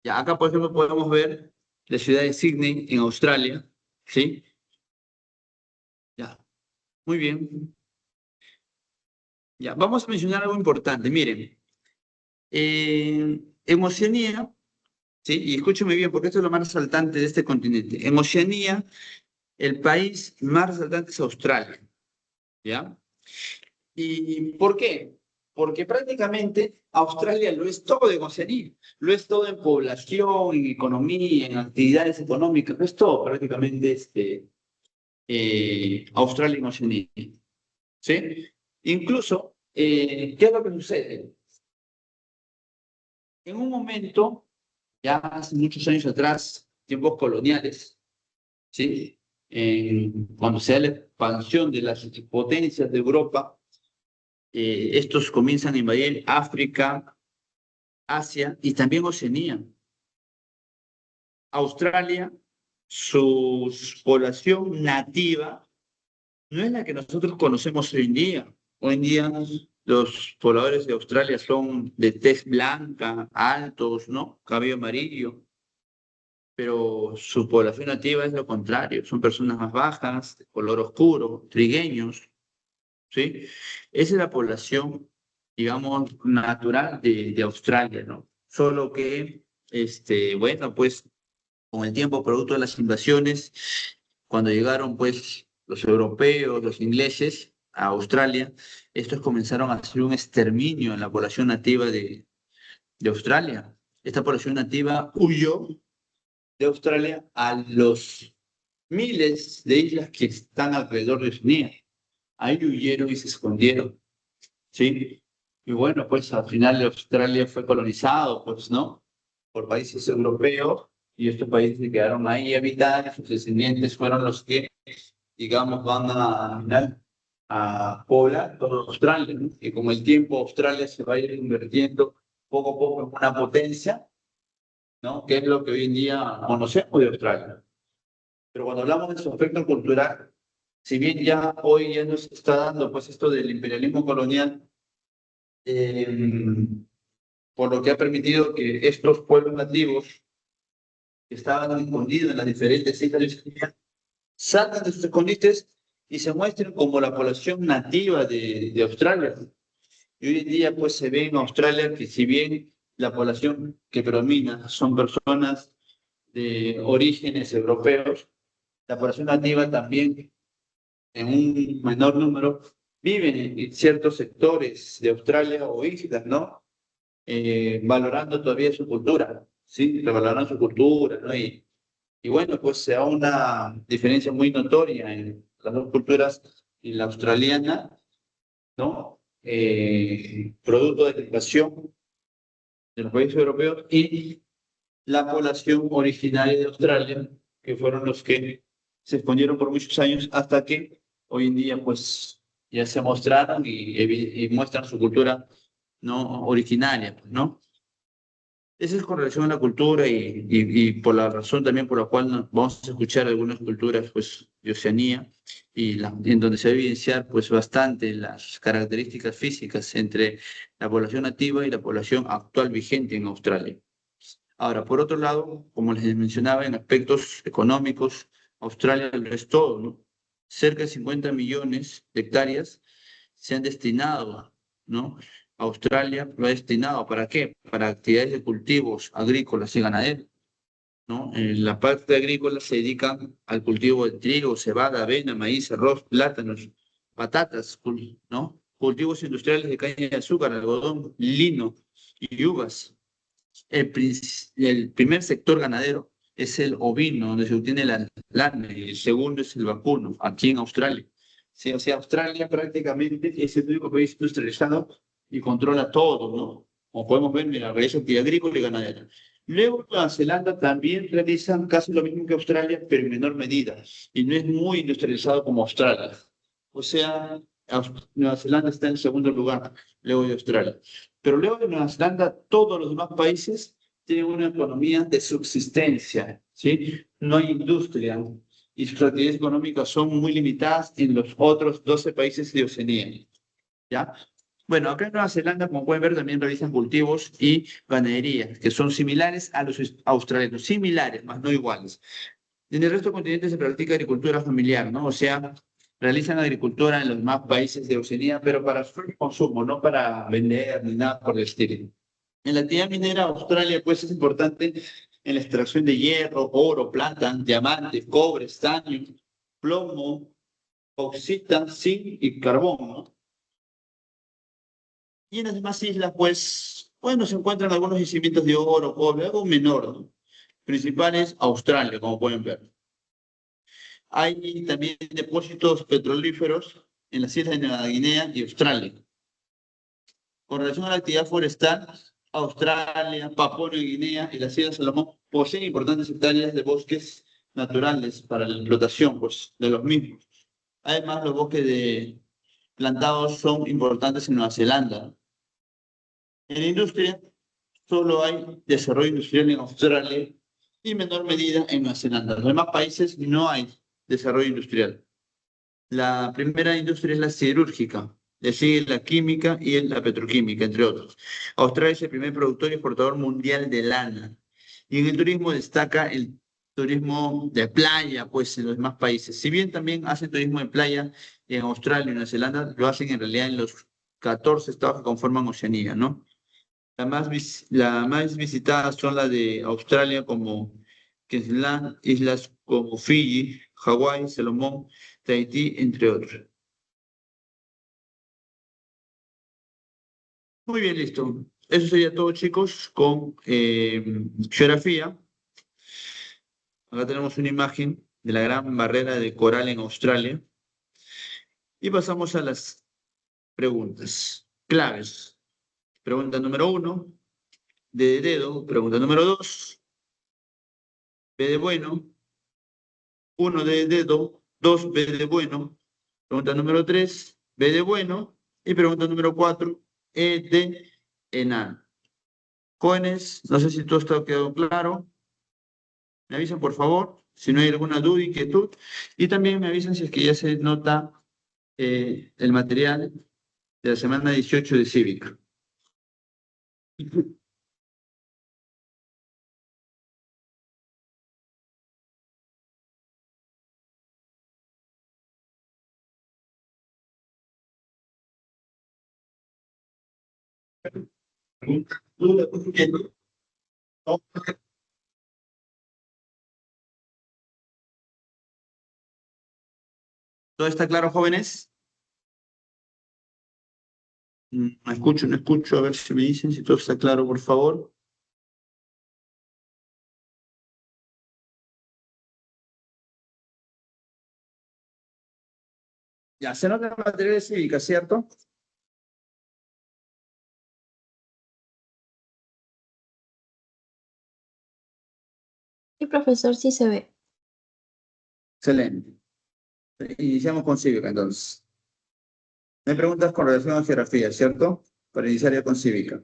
Ya, acá, por ejemplo, podemos ver la ciudad de Sydney, en Australia. ¿Sí? Ya, muy bien. Ya, vamos a mencionar algo importante. Miren, en Oceanía, ¿sí? Y escúcheme bien, porque esto es lo más resaltante de este continente. En Oceanía, el país más resaltante es Australia. ¿Ya? ¿Y por qué? Porque prácticamente Australia lo es todo en Oceanía, lo es todo en población, en economía, en actividades económicas, lo es todo prácticamente Australia en Oceanía. ¿Sí? Incluso, ¿qué es lo que sucede? En un momento, ya hace muchos años atrás, tiempos coloniales, ¿sí? Cuando se da la expansión de las potencias de Europa, estos comienzan a invadir África, Asia y también Oceanía. Australia, su población nativa no es la que nosotros conocemos hoy en día. Hoy en día los pobladores de Australia son de tez blanca, altos, ¿no? Cabello amarillo, pero su población nativa es lo contrario, son personas más bajas, de color oscuro, trigueños, ¿sí? Esa es la población, digamos, natural de Australia, ¿no? Solo que, bueno, pues con el tiempo, producto de las invasiones, cuando llegaron pues los europeos, los ingleses a Australia, estos comenzaron a hacer un exterminio en la población nativa de Australia. Esta población nativa huyó de Australia a los miles de islas que están alrededor de Oceanía. Ahí huyeron y se escondieron, ¿sí? Y bueno, pues al final Australia fue colonizado, pues, ¿no? Por países europeos y estos países se quedaron ahí habitados, sus descendientes fueron los que, digamos, van a, al final a poblar todo Australia, ¿no? Y con el tiempo Australia se va a ir convirtiendo poco a poco en una potencia, ¿no? Que es lo que hoy en día conocemos de Australia. Pero cuando hablamos de su aspecto cultural, si bien ya hoy ya nos está dando pues esto del imperialismo colonial, eh, por lo que ha permitido que estos pueblos nativos que estaban escondidos en las diferentes islas de Oceanía salgan de sus escondites y se muestren como la población nativa de Australia. Y hoy en día pues se ve en Australia que si bien la población que predomina son personas de orígenes europeos, la población nativa también en un menor número viven en ciertos sectores de Australia o islas, ¿no? Valorando todavía su cultura, ¿sí? Revalorando su cultura, ¿no? Y bueno, pues se da una diferencia muy notoria en las dos culturas y la australiana, ¿no? Producto de la invasión de los países europeos y la población originaria de Australia, que fueron los que se escondieron por muchos años hasta que hoy en día pues ya se mostraron y muestran su cultura no originaria, pues, ¿no? Esa es con relación a la cultura y por la razón también por la cual vamos a escuchar algunas culturas pues, de Oceanía en donde se va a evidenciar pues, bastante las características físicas entre la población nativa y la población actual vigente en Australia. Ahora, por otro lado, como les mencionaba, en aspectos económicos, Australia lo es todo, ¿no? Cerca de 50 millones de hectáreas se han destinado, ¿no? Australia lo ha destinado, ¿para qué? Para actividades de cultivos agrícolas y ganaderos, ¿no? En la parte agrícola se dedican al cultivo de trigo, cebada, avena, maíz, arroz, plátanos, patatas, ¿no? Cultivos industriales de caña de azúcar, algodón, lino y uvas. El primer sector ganadero es el ovino, donde se obtiene la lana, y el segundo es el vacuno, aquí en Australia. Sí, o sea, Australia prácticamente es el único país industrializado y controla todo, ¿no? Como podemos ver, mira, realiza actividad agrícola y ganadera. Luego, Nueva Zelanda también realizan casi lo mismo que Australia, pero en menor medida, y no es muy industrializado como Australia. O sea, Nueva Zelanda está en segundo lugar, luego de Australia. Pero luego de Nueva Zelanda, todos los demás países tienen una economía de subsistencia, ¿sí? No hay industria y sus actividades económicas son muy limitadas en los otros 12 países de Oceanía, ¿ya? Bueno, acá en Nueva Zelanda, como pueden ver, también realizan cultivos y ganadería, que son similares a los australianos, similares, más no iguales. En el resto del continente se practica agricultura familiar, ¿no? O sea, realizan agricultura en los demás países de Oceanía, pero para su consumo, no para vender ni nada por el estilo. En la actividad minera, Australia, pues, es importante en la extracción de hierro, oro, plata, diamantes, cobre, estaño, plomo, bauxita, zinc y carbón, ¿no? Y en las demás islas, pues, bueno, se encuentran algunos yacimientos de oro, cobre, algo menor, ¿no? Principales, Australia, como pueden ver. Hay también depósitos petrolíferos en las islas de Nueva Guinea y Australia. Con relación a la actividad forestal, Australia, Papúa Nueva Guinea y las Islas Salomón poseen importantes hectáreas de bosques naturales para la explotación pues, de los mismos. Además, los bosques de plantados son importantes en Nueva Zelanda. En la industria, solo hay desarrollo industrial en Australia y menor medida en Nueva Zelanda. En los demás países no hay desarrollo industrial. La primera industria es la siderúrgica, le sigue la química y la petroquímica, entre otros. Australia es el primer productor y exportador mundial de lana. Y en el turismo destaca el turismo de playa, pues en los demás países. Si bien también hacen turismo de playa en Australia y Nueva Zelanda, lo hacen en realidad en los 14 estados que conforman Oceanía, ¿no? La más visitadas son las de Australia como Queensland, islas como Fiji, Hawái, Salomón, Tahití, entre otros. Muy bien, listo. Eso sería todo, chicos, con geografía. Acá tenemos una imagen de la gran barrera de coral en Australia. Y pasamos a las preguntas claves. Pregunta número 1, D de dedo. Pregunta número 2, B de bueno. 1 D de dedo, 2 B de bueno. Pregunta número 3, B de bueno. Y pregunta número 4, E de enano. Jóvenes, no sé si todo está quedado claro. Me avisan, por favor, si no hay alguna duda, inquietud. Y también me avisan si es que ya se nota el material de la semana 18 de Cívica. ¿Duda, inquietud? ¿Todo está claro, jóvenes? No escucho, no escucho. A ver si me dicen si todo está claro, por favor. Ya, se nota el material de Cívica, ¿cierto? Y profesor, sí se ve. Excelente. Iniciamos con Cívica, entonces. Me preguntas con relación a geografía, ¿cierto? Para iniciar ya con Cívica.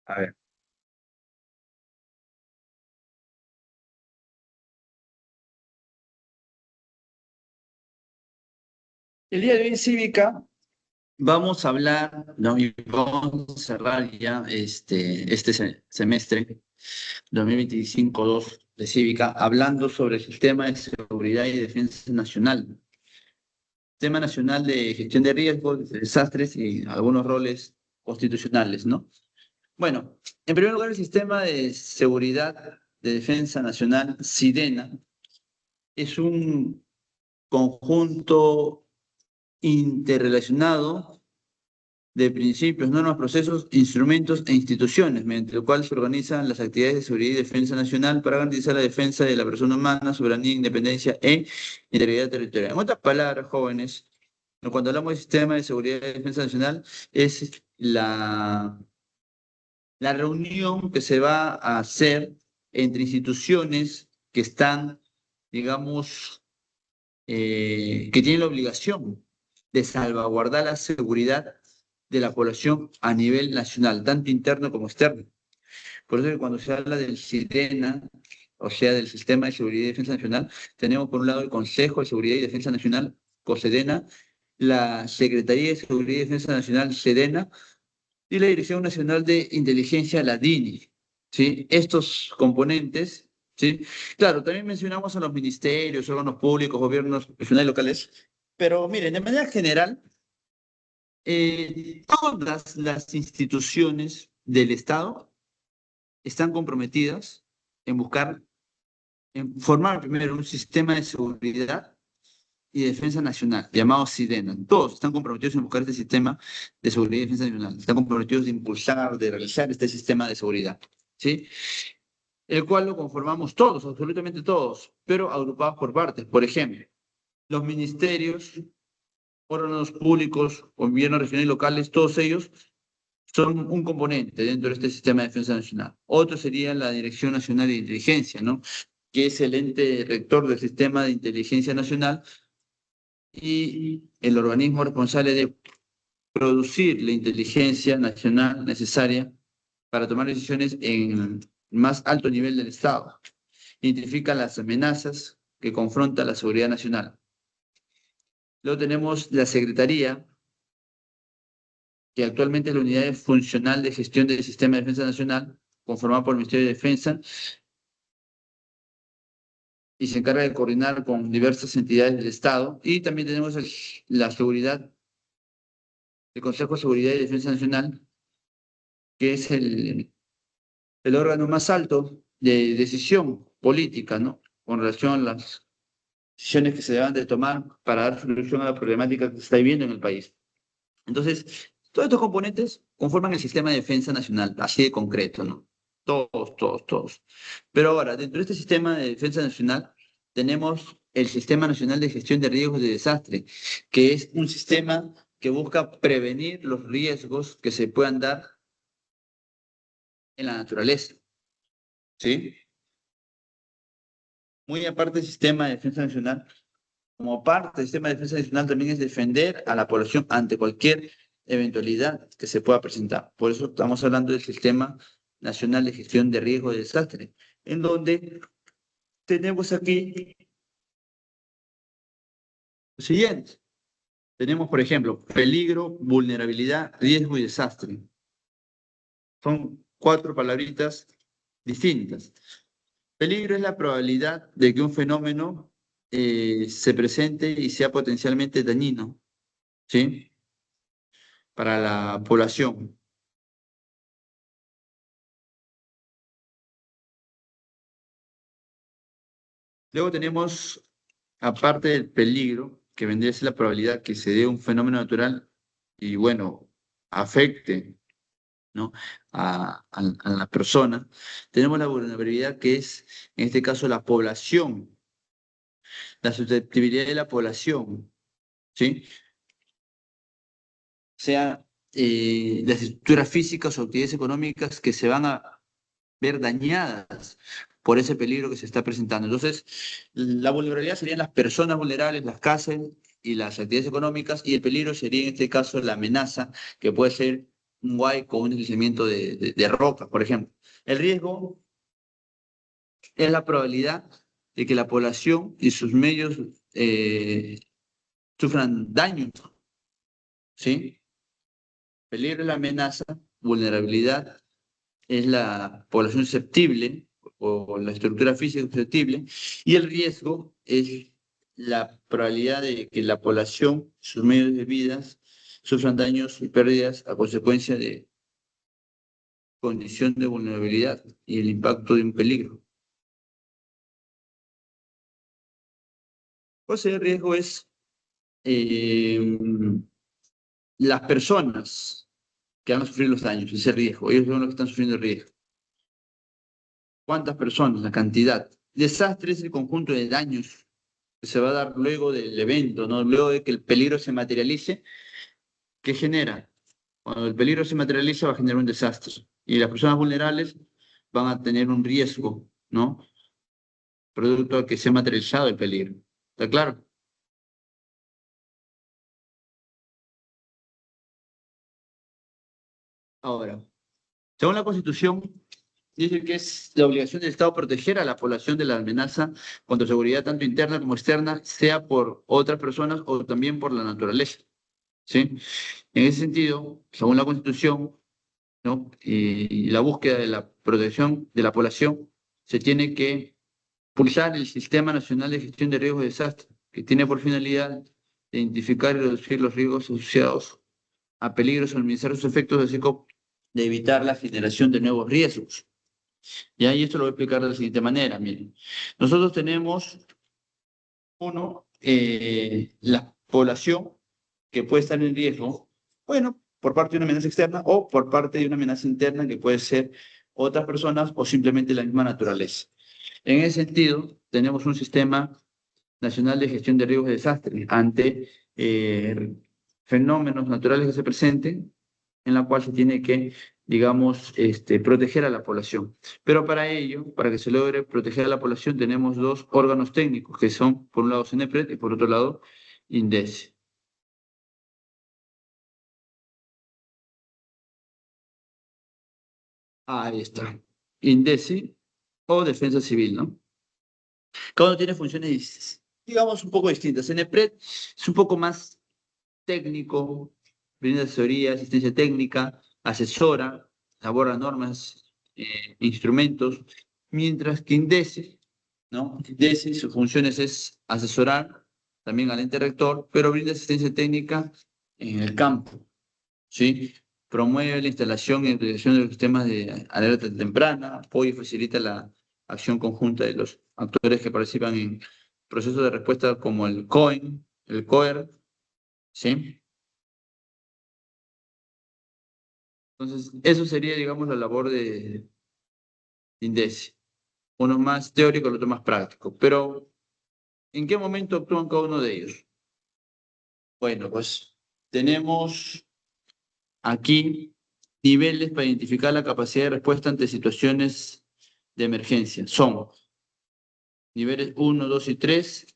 A ver. El día de hoy en Cívica vamos a hablar, no, y vamos a cerrar ya este semestre 2025-2 de Cívica, hablando sobre el sistema de seguridad y defensa nacional, tema nacional de gestión de riesgos, de desastres y algunos roles constitucionales, ¿no? Bueno, en primer lugar, el sistema de seguridad de defensa nacional, SIDENA, es un conjunto interrelacionado de principios, normas, procesos, instrumentos e instituciones, mediante el cual se organizan las actividades de seguridad y defensa nacional para garantizar la defensa de la persona humana, soberanía, independencia e integridad territorial. En otras palabras, jóvenes, cuando hablamos de sistema de seguridad y defensa nacional, es la reunión que se va a hacer entre instituciones que están, digamos, que tienen la obligación de salvaguardar la seguridad de la población a nivel nacional, tanto interno como externo. Por eso que cuando se habla del SIDENA, o sea, del Sistema de Seguridad y Defensa Nacional, tenemos por un lado el Consejo de Seguridad y Defensa Nacional, COSEDENA, la Secretaría de Seguridad y Defensa Nacional, SEDENA, y la Dirección Nacional de Inteligencia, la DINI. ¿Sí? Estos componentes, ¿sí? Claro, también mencionamos a los ministerios, órganos públicos, gobiernos regionales y locales, pero miren, de manera general, todas las instituciones del Estado están comprometidas en buscar, en formar primero un sistema de seguridad y defensa nacional, llamado SIDENA. Todos están comprometidos en buscar este sistema de seguridad y defensa nacional. Están comprometidos de impulsar, de realizar este sistema de seguridad, ¿sí? El cual lo conformamos todos, absolutamente todos, pero agrupados por partes. Por ejemplo, los ministerios, órganos públicos, gobiernos regionales y locales, todos ellos son un componente dentro de este sistema de defensa nacional. Otro sería la Dirección Nacional de Inteligencia, ¿no? Que es el ente rector del sistema de inteligencia nacional y el organismo responsable de producir la inteligencia nacional necesaria para tomar decisiones en el más alto nivel del Estado. Identifica las amenazas que confronta la seguridad nacional. Luego tenemos la Secretaría, que actualmente es la Unidad Funcional de Gestión del Sistema de Defensa Nacional, conformada por el Ministerio de Defensa, y se encarga de coordinar con diversas entidades del Estado. Y también tenemos la seguridad, el Consejo de Seguridad y Defensa Nacional, que es el órgano más alto de decisión política, ¿no? Con relación a las decisiones que se deban de tomar para dar solución a la problemática que se está viviendo en el país. Entonces, todos estos componentes conforman el sistema de defensa nacional, así de concreto, ¿no? Todos, todos, todos. Pero ahora, dentro de este sistema de defensa nacional, tenemos el Sistema Nacional de Gestión de Riesgos de Desastre, que es un sistema que busca prevenir los riesgos que se puedan dar en la naturaleza, ¿sí? Muy aparte del sistema de defensa nacional, como parte del sistema de defensa nacional también es defender a la población ante cualquier eventualidad que se pueda presentar. Por eso estamos hablando del Sistema Nacional de Gestión de Riesgo de Desastre, en donde tenemos aquí lo siguiente. Tenemos, por ejemplo, peligro, vulnerabilidad, riesgo y desastre. Son 4 palabritas distintas. Peligro es la probabilidad de que un fenómeno se presente y sea potencialmente dañino, ¿sí? Para la población. Luego tenemos, aparte del peligro, que vendría a ser la probabilidad que se dé un fenómeno natural y, bueno, afecte, ¿no? a la persona, tenemos la vulnerabilidad que es, en este caso, la población, la susceptibilidad de la población, ¿sí? Sea las estructuras físicas o actividades económicas que se van a ver dañadas por ese peligro que se está presentando. Entonces, la vulnerabilidad serían las personas vulnerables, las casas y las actividades económicas, y el peligro sería en este caso la amenaza, que puede ser un huaico, un deslizamiento de rocas, por ejemplo. El riesgo es la probabilidad de que la población y sus medios sufran daños, ¿sí? Peligro es la amenaza, vulnerabilidad es la población susceptible o la estructura física susceptible, y el riesgo es la probabilidad de que la población, sus medios de vida, sufran daños y pérdidas a consecuencia de condición de vulnerabilidad y el impacto de un peligro. O sea, el riesgo es eh, las personas que van a sufrir los daños, ese riesgo, ellos son los que están sufriendo el riesgo. ¿Cuántas personas? La cantidad. Desastre es el conjunto de daños que se va a dar luego del evento, ¿no? Luego de que el peligro se materialice. ¿Qué genera? Cuando el peligro se materializa va a generar un desastre. Y las personas vulnerables van a tener un riesgo, ¿no? Producto de que se ha materializado el peligro. ¿Está claro? Ahora, según la Constitución, dice que es la obligación del Estado proteger a la población de la amenaza contra seguridad tanto interna como externa, sea por otras personas o también por la naturaleza, ¿sí? En ese sentido, según la Constitución, ¿no? Y la búsqueda de la protección de la población, se tiene que pulsar el Sistema Nacional de Gestión de Riesgos de Desastre, que tiene por finalidad identificar y reducir los riesgos asociados a peligros o minimizar sus efectos, así como de evitar la generación de nuevos riesgos. Y esto lo voy a explicar de la siguiente manera. Miren, nosotros tenemos, uno, la población que puede estar en riesgo, bueno, por parte de una amenaza externa o por parte de una amenaza interna que puede ser otras personas o simplemente la misma naturaleza. En ese sentido, tenemos un sistema nacional de gestión de riesgos de desastre ante fenómenos naturales que se presenten, en la cual se tiene que, digamos, proteger a la población. Pero para ello, para que se logre proteger a la población, tenemos dos órganos técnicos, que son, por un lado, CENEPRED y por otro lado, INDECE. Ahí está. INDECE o Defensa Civil, ¿no? Cada uno tiene funciones, digamos, un poco distintas. CENEPRED es un poco más técnico, brinda asesoría, asistencia técnica, asesora, elabora normas, instrumentos, mientras que INDECE, ¿no? INDECE, sus funciones es asesorar también al ente rector, pero brinda asistencia técnica en el campo, ¿sí? Promueve la instalación y implementación de los sistemas de alerta temprana, apoya y facilita la acción conjunta de los actores que participan en procesos de respuesta como el COEN, el COER, ¿sí? Entonces, eso sería, digamos, la labor de INDECE. Uno más teórico, el otro más práctico. Pero, ¿en qué momento actúan cada uno de ellos? Bueno, pues tenemos aquí niveles para identificar la capacidad de respuesta ante situaciones de emergencia. Son niveles 1, 2 y 3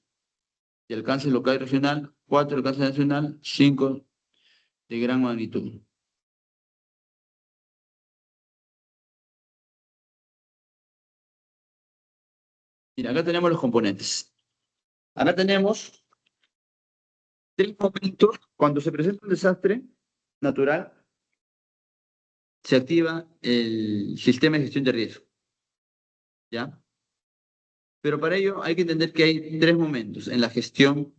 de alcance local y regional, 4 de alcance nacional, 5 de gran magnitud. Mira, acá tenemos los componentes. Acá tenemos tres momentos cuando se presenta un desastre natural, se activa el sistema de gestión de riesgo, ¿ya? Pero para ello hay que entender que hay tres momentos en la gestión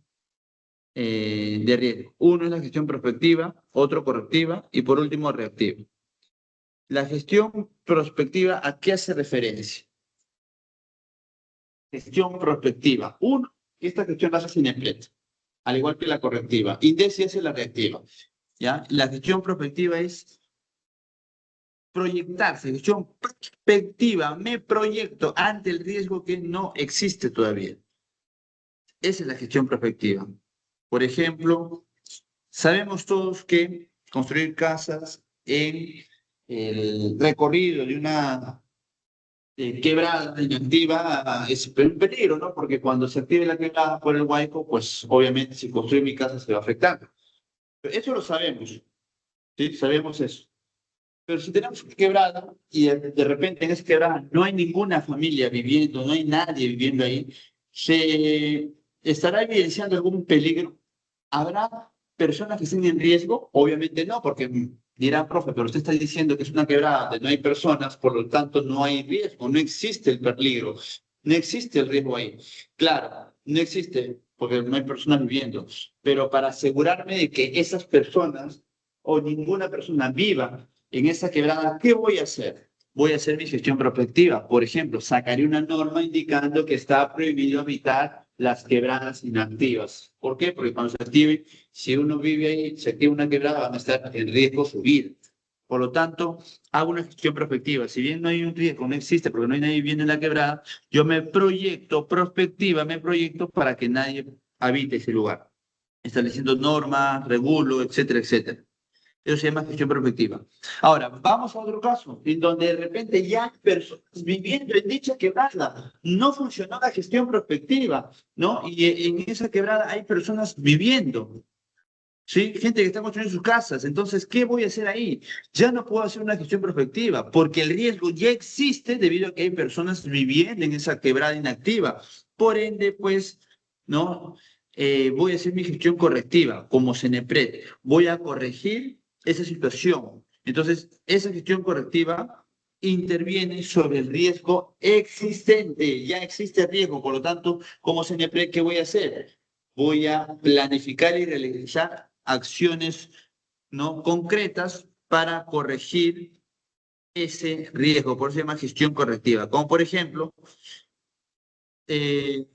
de riesgo. Uno es la gestión prospectiva, otro correctiva y por último reactiva. La gestión prospectiva, ¿a qué hace referencia? Gestión prospectiva. Uno, esta gestión la hace CENEPRED, al igual que la correctiva. INDECE hace la reactiva, ¿ya? La gestión prospectiva es proyectarse, gestión prospectiva, me proyecto ante el riesgo que no existe todavía. Esa es la gestión prospectiva. Por ejemplo, sabemos todos que construir casas en el recorrido de una quebrada inactiva es un peligro, ¿no? Porque cuando se active la quebrada por el huaico, pues obviamente si construyo mi casa se va a afectar. Pero eso lo sabemos, ¿sí? Sabemos eso. Pero si tenemos una quebrada y de repente en esa quebrada no hay ninguna familia viviendo, no hay nadie viviendo ahí, ¿se estará evidenciando algún peligro? ¿Habrá personas que estén en riesgo? Obviamente no, porque dirán, profe, pero usted está diciendo que es una quebrada donde no hay personas, por lo tanto no hay riesgo, no existe el peligro, no existe el riesgo ahí. Claro, no existe porque no hay personas viviendo, pero para asegurarme de que esas personas o ninguna persona viva en esa quebrada, ¿qué voy a hacer? Voy a hacer mi gestión prospectiva. Por ejemplo, sacaré una norma indicando que está prohibido habitar las quebradas inactivas. ¿Por qué? Porque cuando se active, si uno vive ahí, se activa una quebrada, van a estar en riesgo su vida. Por lo tanto, hago una gestión prospectiva. Si bien no hay un riesgo, no existe porque no hay nadie viviendo en la quebrada, yo me proyecto prospectiva, me proyecto para que nadie habite ese lugar, estableciendo normas, regulo, etcétera, etcétera. Eso se llama gestión prospectiva. Ahora, vamos a otro caso, en donde de repente ya hay personas viviendo en dicha quebrada. No funcionó la gestión prospectiva, ¿no? Y en esa quebrada hay personas viviendo, ¿sí? Gente que está construyendo sus casas. Entonces, ¿qué voy a hacer ahí? Ya no puedo hacer una gestión prospectiva, porque el riesgo ya existe debido a que hay personas viviendo en esa quebrada inactiva. Por ende, pues, ¿no? Voy a hacer mi gestión correctiva, como CENEPRED. Voy a corregir esa situación. Entonces, esa gestión correctiva interviene sobre el riesgo existente. Ya existe riesgo, por lo tanto, como CNP, ¿qué voy a hacer? Voy a planificar y realizar acciones no concretas para corregir ese riesgo, por eso se llama gestión correctiva. Como por ejemplo, eh,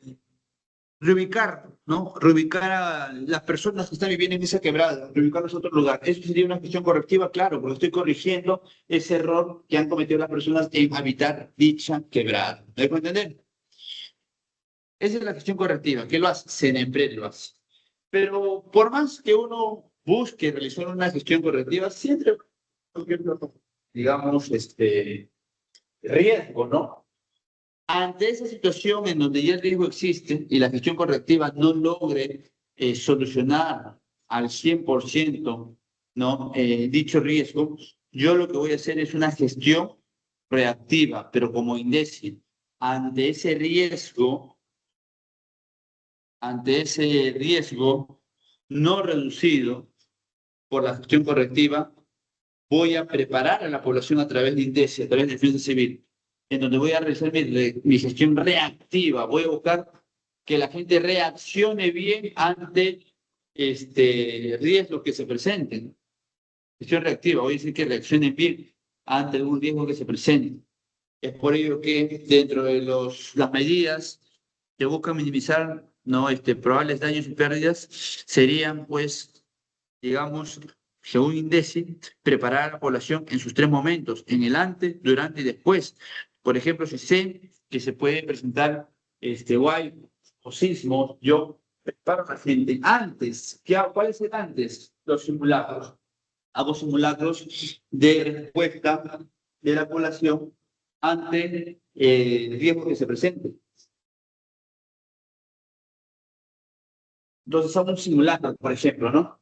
reubicar, ¿no? Reubicar a las personas que están viviendo en esa quebrada, reubicarlos a otro lugar. Eso sería una gestión correctiva, claro, porque estoy corrigiendo ese error que han cometido las personas en habitar dicha quebrada. ¿Me dejo entender? Esa es la gestión correctiva. ¿Qué lo hace? Senepred lo hace. Pero por más que uno busque realizar una gestión correctiva, siempre, digamos, riesgo, ¿no? Ante esa situación en donde ya el riesgo existe y la gestión correctiva no logre solucionar al 100%, ¿no? Dicho riesgo, yo lo que voy a hacer es una gestión reactiva, pero como INDECI, ante ese riesgo, ante ese riesgo no reducido por la gestión correctiva, voy a preparar a la población a través de INDECI, a través de Defensa Civil, en donde voy a realizar mi gestión reactiva. Voy a buscar que la gente reaccione bien ante riesgos que se presenten. Gestión reactiva, voy a decir que reaccionen bien ante algún riesgo que se presente. Es por ello que dentro de las medidas que buscan minimizar, ¿no? Probables daños y pérdidas serían, pues, digamos, según INDECI, preparar a la población en sus tres momentos, en el antes, durante y después. Por ejemplo, si sé que se puede presentar guay o sismos, yo preparo a la gente antes. ¿Cuál es el antes? Los simulacros. Hago simulacros de respuesta de la población ante el riesgo que se presente. Entonces hago un simulacro, por ejemplo, ¿no?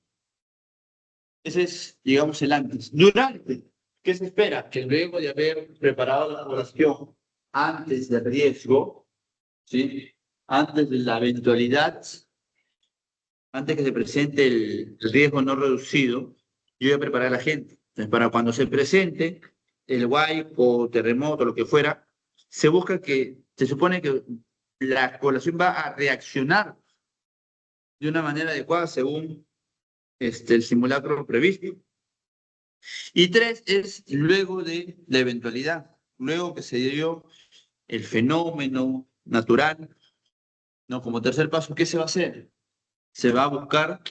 Ese es, digamos, el antes. Durante, ¿qué se espera? Que luego de haber preparado la población antes del riesgo, ¿sí? Antes de la eventualidad, antes que se presente el riesgo no reducido, yo voy a preparar a la gente. Entonces, para cuando se presente el WAI o terremoto, lo que fuera, se busca se supone que la población va a reaccionar de una manera adecuada según el simulacro previsto. Y tres es luego de la eventualidad, luego que se dio el fenómeno natural, ¿no? Como tercer paso, ¿qué se va a hacer? Se va a buscar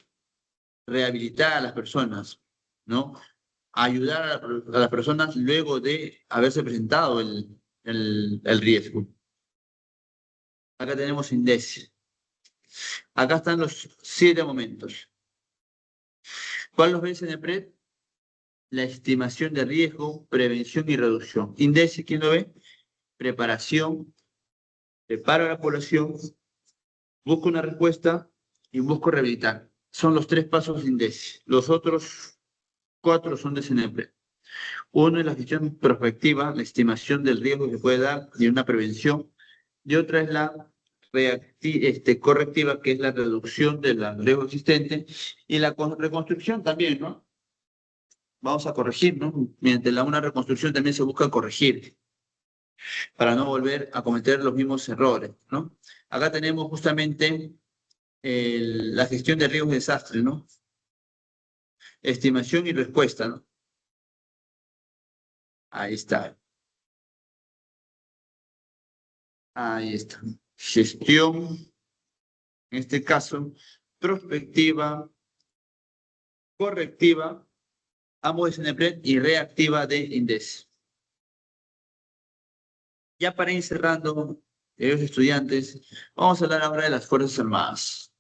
rehabilitar a las personas, ¿no? Ayudar a las personas luego de haberse presentado el riesgo. Acá tenemos INDECI. Acá están los 7 momentos. ¿Cuál los ve CNPRED? La estimación de riesgo, prevención y reducción. INDECI, ¿quién lo ve? Preparación, preparo a la población, busco una respuesta y busco rehabilitar. Son los 3 pasos de INDECI. Los otros 4 son de CNPRED. Uno es la gestión prospectiva, la estimación del riesgo que puede dar y una prevención. Y otra es la correctiva, que es la reducción del riesgo existente. Y la reconstrucción también, ¿no? Vamos a corregir, ¿no? Mediante una reconstrucción también se busca corregir para no volver a cometer los mismos errores, ¿no? Acá tenemos justamente la gestión de riesgos y desastres, ¿no? Estimación y respuesta, ¿no? Ahí está. Ahí está. Gestión, en este caso, prospectiva, correctiva, ambos de CNPRED y reactiva de INDECI. Ya para ir cerrando, queridos estudiantes, vamos a hablar ahora de las Fuerzas Armadas.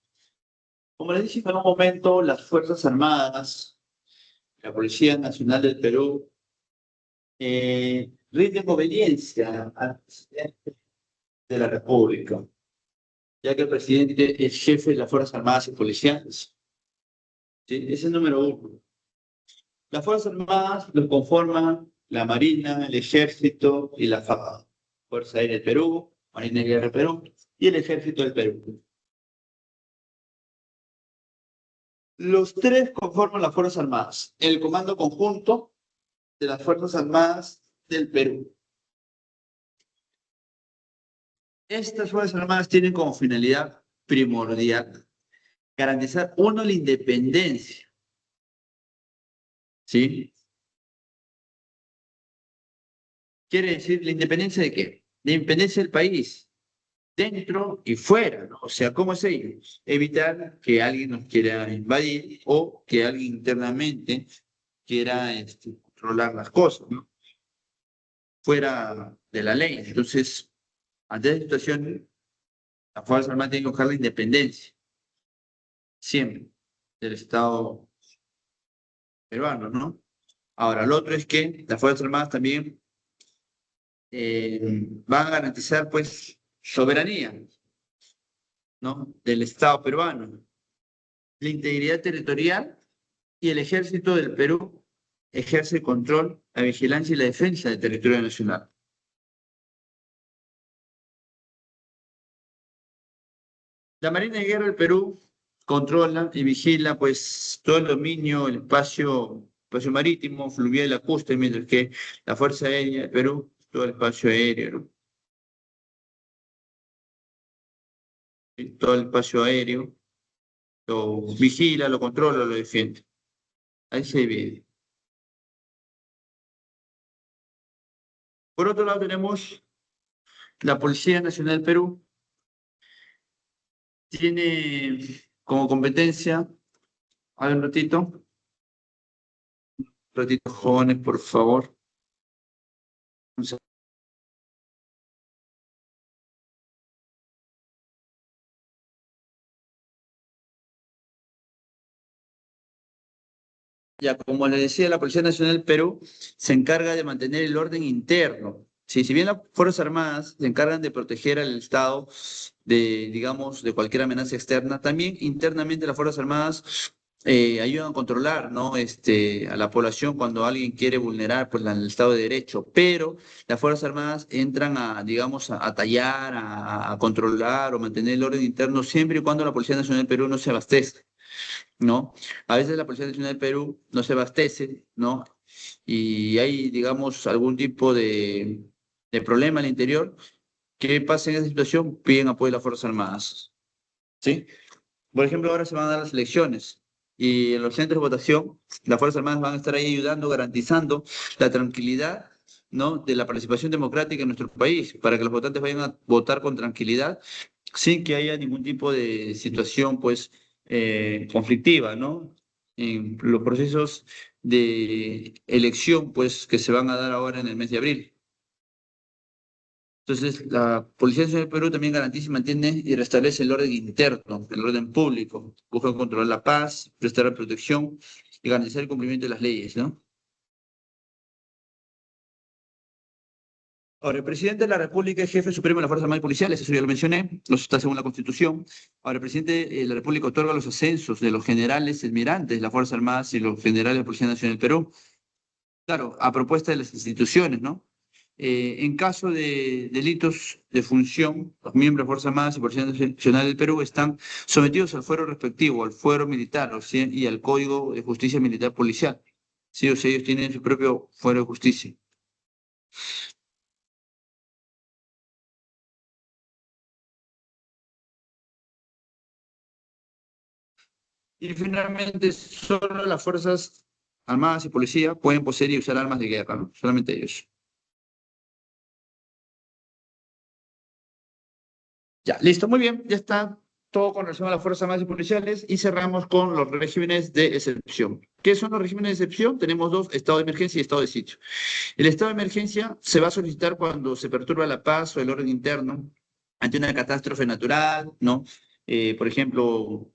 Como les dije en un momento, las Fuerzas Armadas, la Policía Nacional del Perú, rinden obediencia al presidente de la República, ya que el presidente es jefe de las Fuerzas Armadas y Policiales. ¿Sí? Ese es el número 1. Las Fuerzas Armadas los conforman la Marina, el Ejército y la FARC. Fuerza Aérea del Perú, Marina y Guerra del Perú y el Ejército del Perú. Los 3 conforman las Fuerzas Armadas. El Comando Conjunto, de las Fuerzas Armadas del Perú. Estas Fuerzas Armadas tienen como finalidad primordial garantizar, uno, la independencia, ¿sí? Quiere decir, ¿la independencia de qué? La independencia del país, dentro y fuera, ¿no? O sea, ¿cómo es ello? Evitar que alguien nos quiera invadir o que alguien internamente quiera controlar las cosas, ¿no? Fuera de la ley. Entonces, ante esta situación, las Fuerzas Armadas tienen que buscar la independencia, siempre, del Estado peruano, ¿no? Ahora, lo otro es que las Fuerzas Armadas también van a garantizar, pues, soberanía, ¿no? Del Estado peruano, la integridad territorial, y el ejército del Perú ejerce el control, la vigilancia y la defensa del territorio nacional. La Marina de Guerra del Perú controla y vigila, pues, todo el dominio, el espacio marítimo, fluvial y lacustre, mientras que la Fuerza Aérea del Perú, todo el espacio aéreo, ¿no? Y todo el espacio aéreo lo vigila, lo controla, lo defiende. Ahí se divide. Por otro lado, tenemos la Policía Nacional del Perú. Tiene como competencia, a ver un ratito, jóvenes, por favor. Ya, como les decía, la Policía Nacional del Perú se encarga de mantener el orden interno. Sí, si bien las Fuerzas Armadas se encargan de proteger al Estado de, digamos, de cualquier amenaza externa, también internamente las Fuerzas Armadas ayudan a controlar, ¿no? A la población cuando alguien quiere vulnerar, pues, el Estado de Derecho. Pero las Fuerzas Armadas entran a, digamos, a tallar, a controlar o mantener el orden interno siempre y cuando la Policía Nacional del Perú no se abastezca, ¿no? A veces la Policía Nacional del Perú no se abastece, ¿no? Y hay, digamos, algún tipo de problema al interior. ¿Qué pasa en esa situación? Piden apoyo de las Fuerzas Armadas, ¿sí? Por ejemplo, ahora se van a dar las elecciones y en los centros de votación las Fuerzas Armadas van a estar ahí ayudando, garantizando la tranquilidad, ¿no? De la participación democrática en nuestro país, para que los votantes vayan a votar con tranquilidad sin que haya ningún tipo de situación, pues, conflictiva, ¿no? En los procesos de elección, pues, que se van a dar ahora en el mes de abril. Entonces, la Policía Nacional del Perú también garantiza y mantiene y restablece el orden interno, el orden público, busca controlar la paz, prestar protección y garantizar el cumplimiento de las leyes, ¿no? Ahora, el presidente de la República es jefe supremo de las Fuerzas Armadas y Policiales, eso ya lo mencioné, eso está según la Constitución. Ahora, el presidente de la República otorga los ascensos de los generales almirantes de las Fuerzas Armadas y los generales de la Policía Nacional del Perú, claro, a propuesta de las instituciones, ¿no? En caso de delitos de función, los miembros de Fuerzas Armadas y Policía Nacional del Perú están sometidos al fuero respectivo, al fuero militar, o sea, y al Código de Justicia Militar Policial. Sí, o sea, ellos tienen su propio fuero de justicia. Y finalmente, solo las Fuerzas Armadas y Policía pueden poseer y usar armas de guerra, ¿no? Solamente ellos. Ya, listo, muy bien, ya está todo con relación a las Fuerzas Armadas y Policiales y cerramos con los regímenes de excepción. ¿Qué son los regímenes de excepción? Tenemos dos, estado de emergencia y estado de sitio. El estado de emergencia se va a solicitar cuando se perturba la paz o el orden interno ante una catástrofe natural, ¿no? Por ejemplo,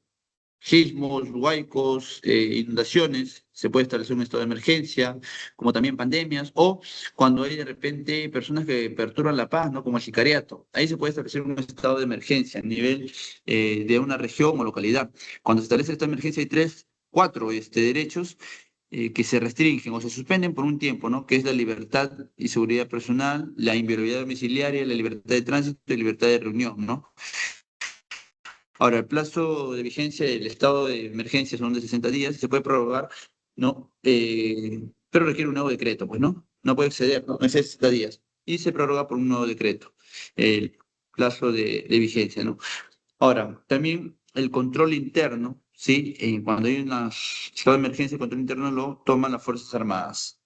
sismos, huaicos, inundaciones, se puede establecer un estado de emergencia, como también pandemias, o cuando hay de repente personas que perturban la paz, ¿no? Como el sicariato. Ahí se puede establecer un estado de emergencia a nivel de una región o localidad. Cuando se establece el estado de emergencia hay cuatro derechos que se restringen o se suspenden por un tiempo, ¿no? Que es la libertad y seguridad personal, la inviolabilidad domiciliaria, la libertad de tránsito y libertad de reunión, ¿no? Ahora, el plazo de vigencia del estado de emergencia son de 60 días y se puede prorrogar, ¿no? pero requiere un nuevo decreto, pues, ¿no? No puede exceder, no excede 60 días. Y se prorroga por un nuevo decreto el plazo de vigencia, ¿no? Ahora, también el control interno, ¿sí? Cuando hay una estado de emergencia, el control interno lo toman las Fuerzas Armadas.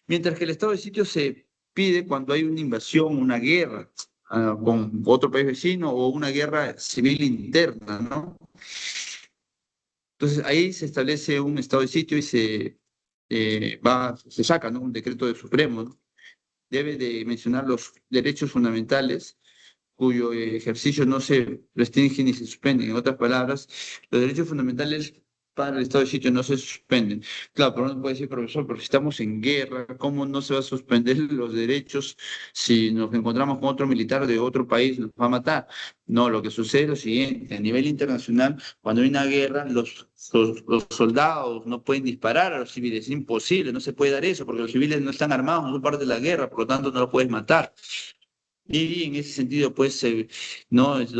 Mientras que el estado de sitio se pide cuando hay una invasión, una guerra con otro país vecino o una guerra civil interna, ¿no? Entonces ahí se establece un estado de sitio y se saca, ¿no? Un decreto del Supremo, ¿no? Debe de mencionar los derechos fundamentales cuyo ejercicio no se restringe ni se suspende. En otras palabras, los derechos fundamentales para el estado de sitio no se suspenden. Claro, pero uno puede decir, profesor, pero si estamos en guerra, ¿cómo no se va a suspender los derechos si nos encontramos con otro militar de otro país, nos va a matar? No, lo que sucede es lo siguiente, a nivel internacional, cuando hay una guerra, los soldados no pueden disparar a los civiles, es imposible, no se puede dar eso, porque los civiles no están armados, no son parte de la guerra, por lo tanto no los puedes matar. Y en ese sentido, pues, no es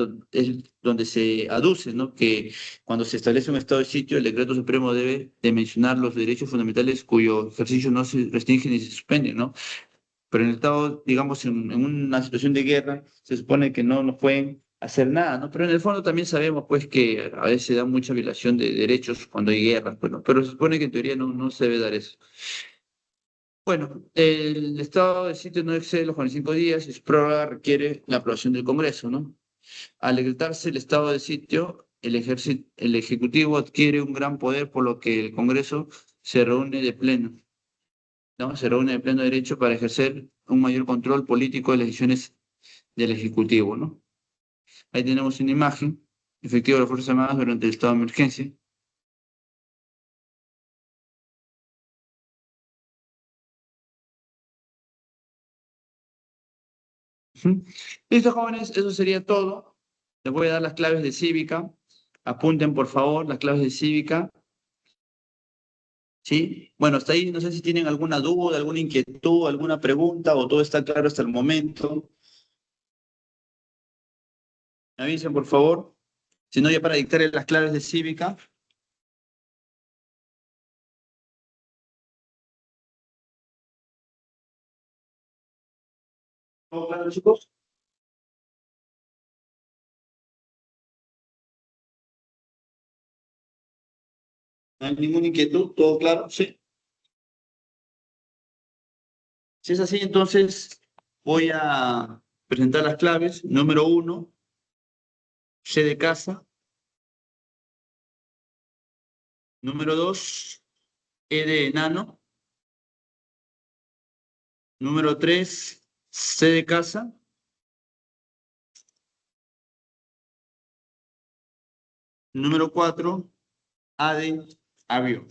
donde se aduce, ¿no? Que cuando se establece un estado de sitio, el decreto supremo debe de mencionar los derechos fundamentales cuyo ejercicio no se restringe ni se suspende, ¿no? Pero en el estado, digamos, en una situación de guerra, se supone que no nos pueden hacer nada, ¿no? Pero en el fondo también sabemos, pues, que a veces se da mucha violación de derechos cuando hay guerra, pues, ¿no? Pero se supone que en teoría no se debe dar eso. Bueno, el estado de sitio no excede los 45 días y su prórroga requiere la aprobación del Congreso, ¿no? Al decretarse el estado de sitio, el Ejecutivo adquiere un gran poder, por lo que el Congreso se reúne de pleno, ¿no? Se reúne de pleno derecho para ejercer un mayor control político de las decisiones del Ejecutivo, ¿no? Ahí tenemos una imagen efectiva de las Fuerzas Armadas durante el estado de emergencia. Ujú. Listo, jóvenes, eso sería todo. Les voy a dar las claves de cívica. Apunten, por favor, las claves de cívica. ¿Sí? Bueno, hasta ahí no sé si tienen alguna duda, alguna inquietud, alguna pregunta o todo está claro hasta el momento. Me avisen, por favor. Si no, ya para dictarles las claves de cívica. ¿Todo claro, chicos? ¿No hay ninguna inquietud? ¿Todo claro? Sí. Si es así, entonces voy a presentar las claves. Número 1, C de casa. Número 2, E de enano. Número 3, C de casa. Número 4, A de avión.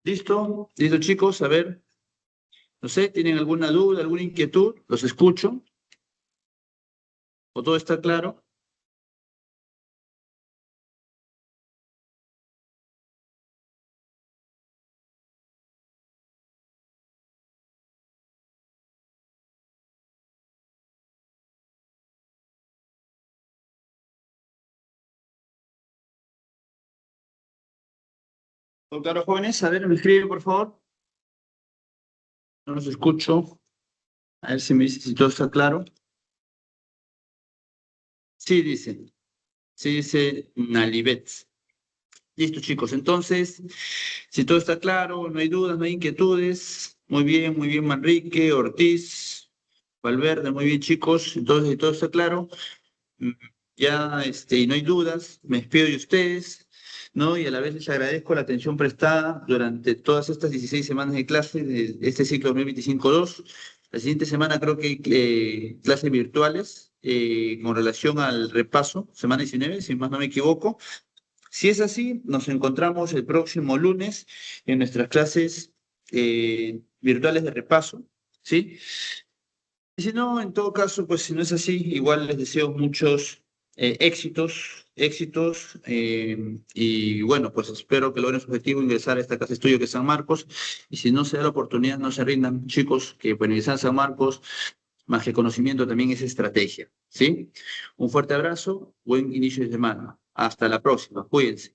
¿Listo? ¿Listo, chicos? A ver, no sé, ¿tienen alguna duda, alguna inquietud? Los escucho. ¿O todo está claro? ¿Todo claro, jóvenes? A ver, me escriben, por favor. No los escucho. A ver si me dice si todo está claro. Sí, dice. Sí, dice Nalibet. Listo, chicos. Entonces, si todo está claro, no hay dudas, no hay inquietudes. Muy bien, Manrique, Ortiz, Valverde, muy bien, chicos. Entonces, si todo está claro, mm, ya, y no hay dudas, me despido de ustedes, ¿no? Y a la vez les agradezco la atención prestada durante todas estas 16 semanas de clase de este ciclo 2025-2. La siguiente semana creo que hay clases virtuales con relación al repaso, semana 19, si más no me equivoco. Si es así, nos encontramos el próximo lunes en nuestras clases virtuales de repaso, ¿sí? Y si no, en todo caso, pues si no es así, igual les deseo muchos éxitos, y bueno, pues espero que logren su objetivo, ingresar a esta casa de estudio que es San Marcos, y si no se da la oportunidad, no se rindan, chicos, que para ingresar a San Marcos, más que conocimiento, también es estrategia, ¿sí? Un fuerte abrazo, buen inicio de semana. Hasta la próxima, cuídense.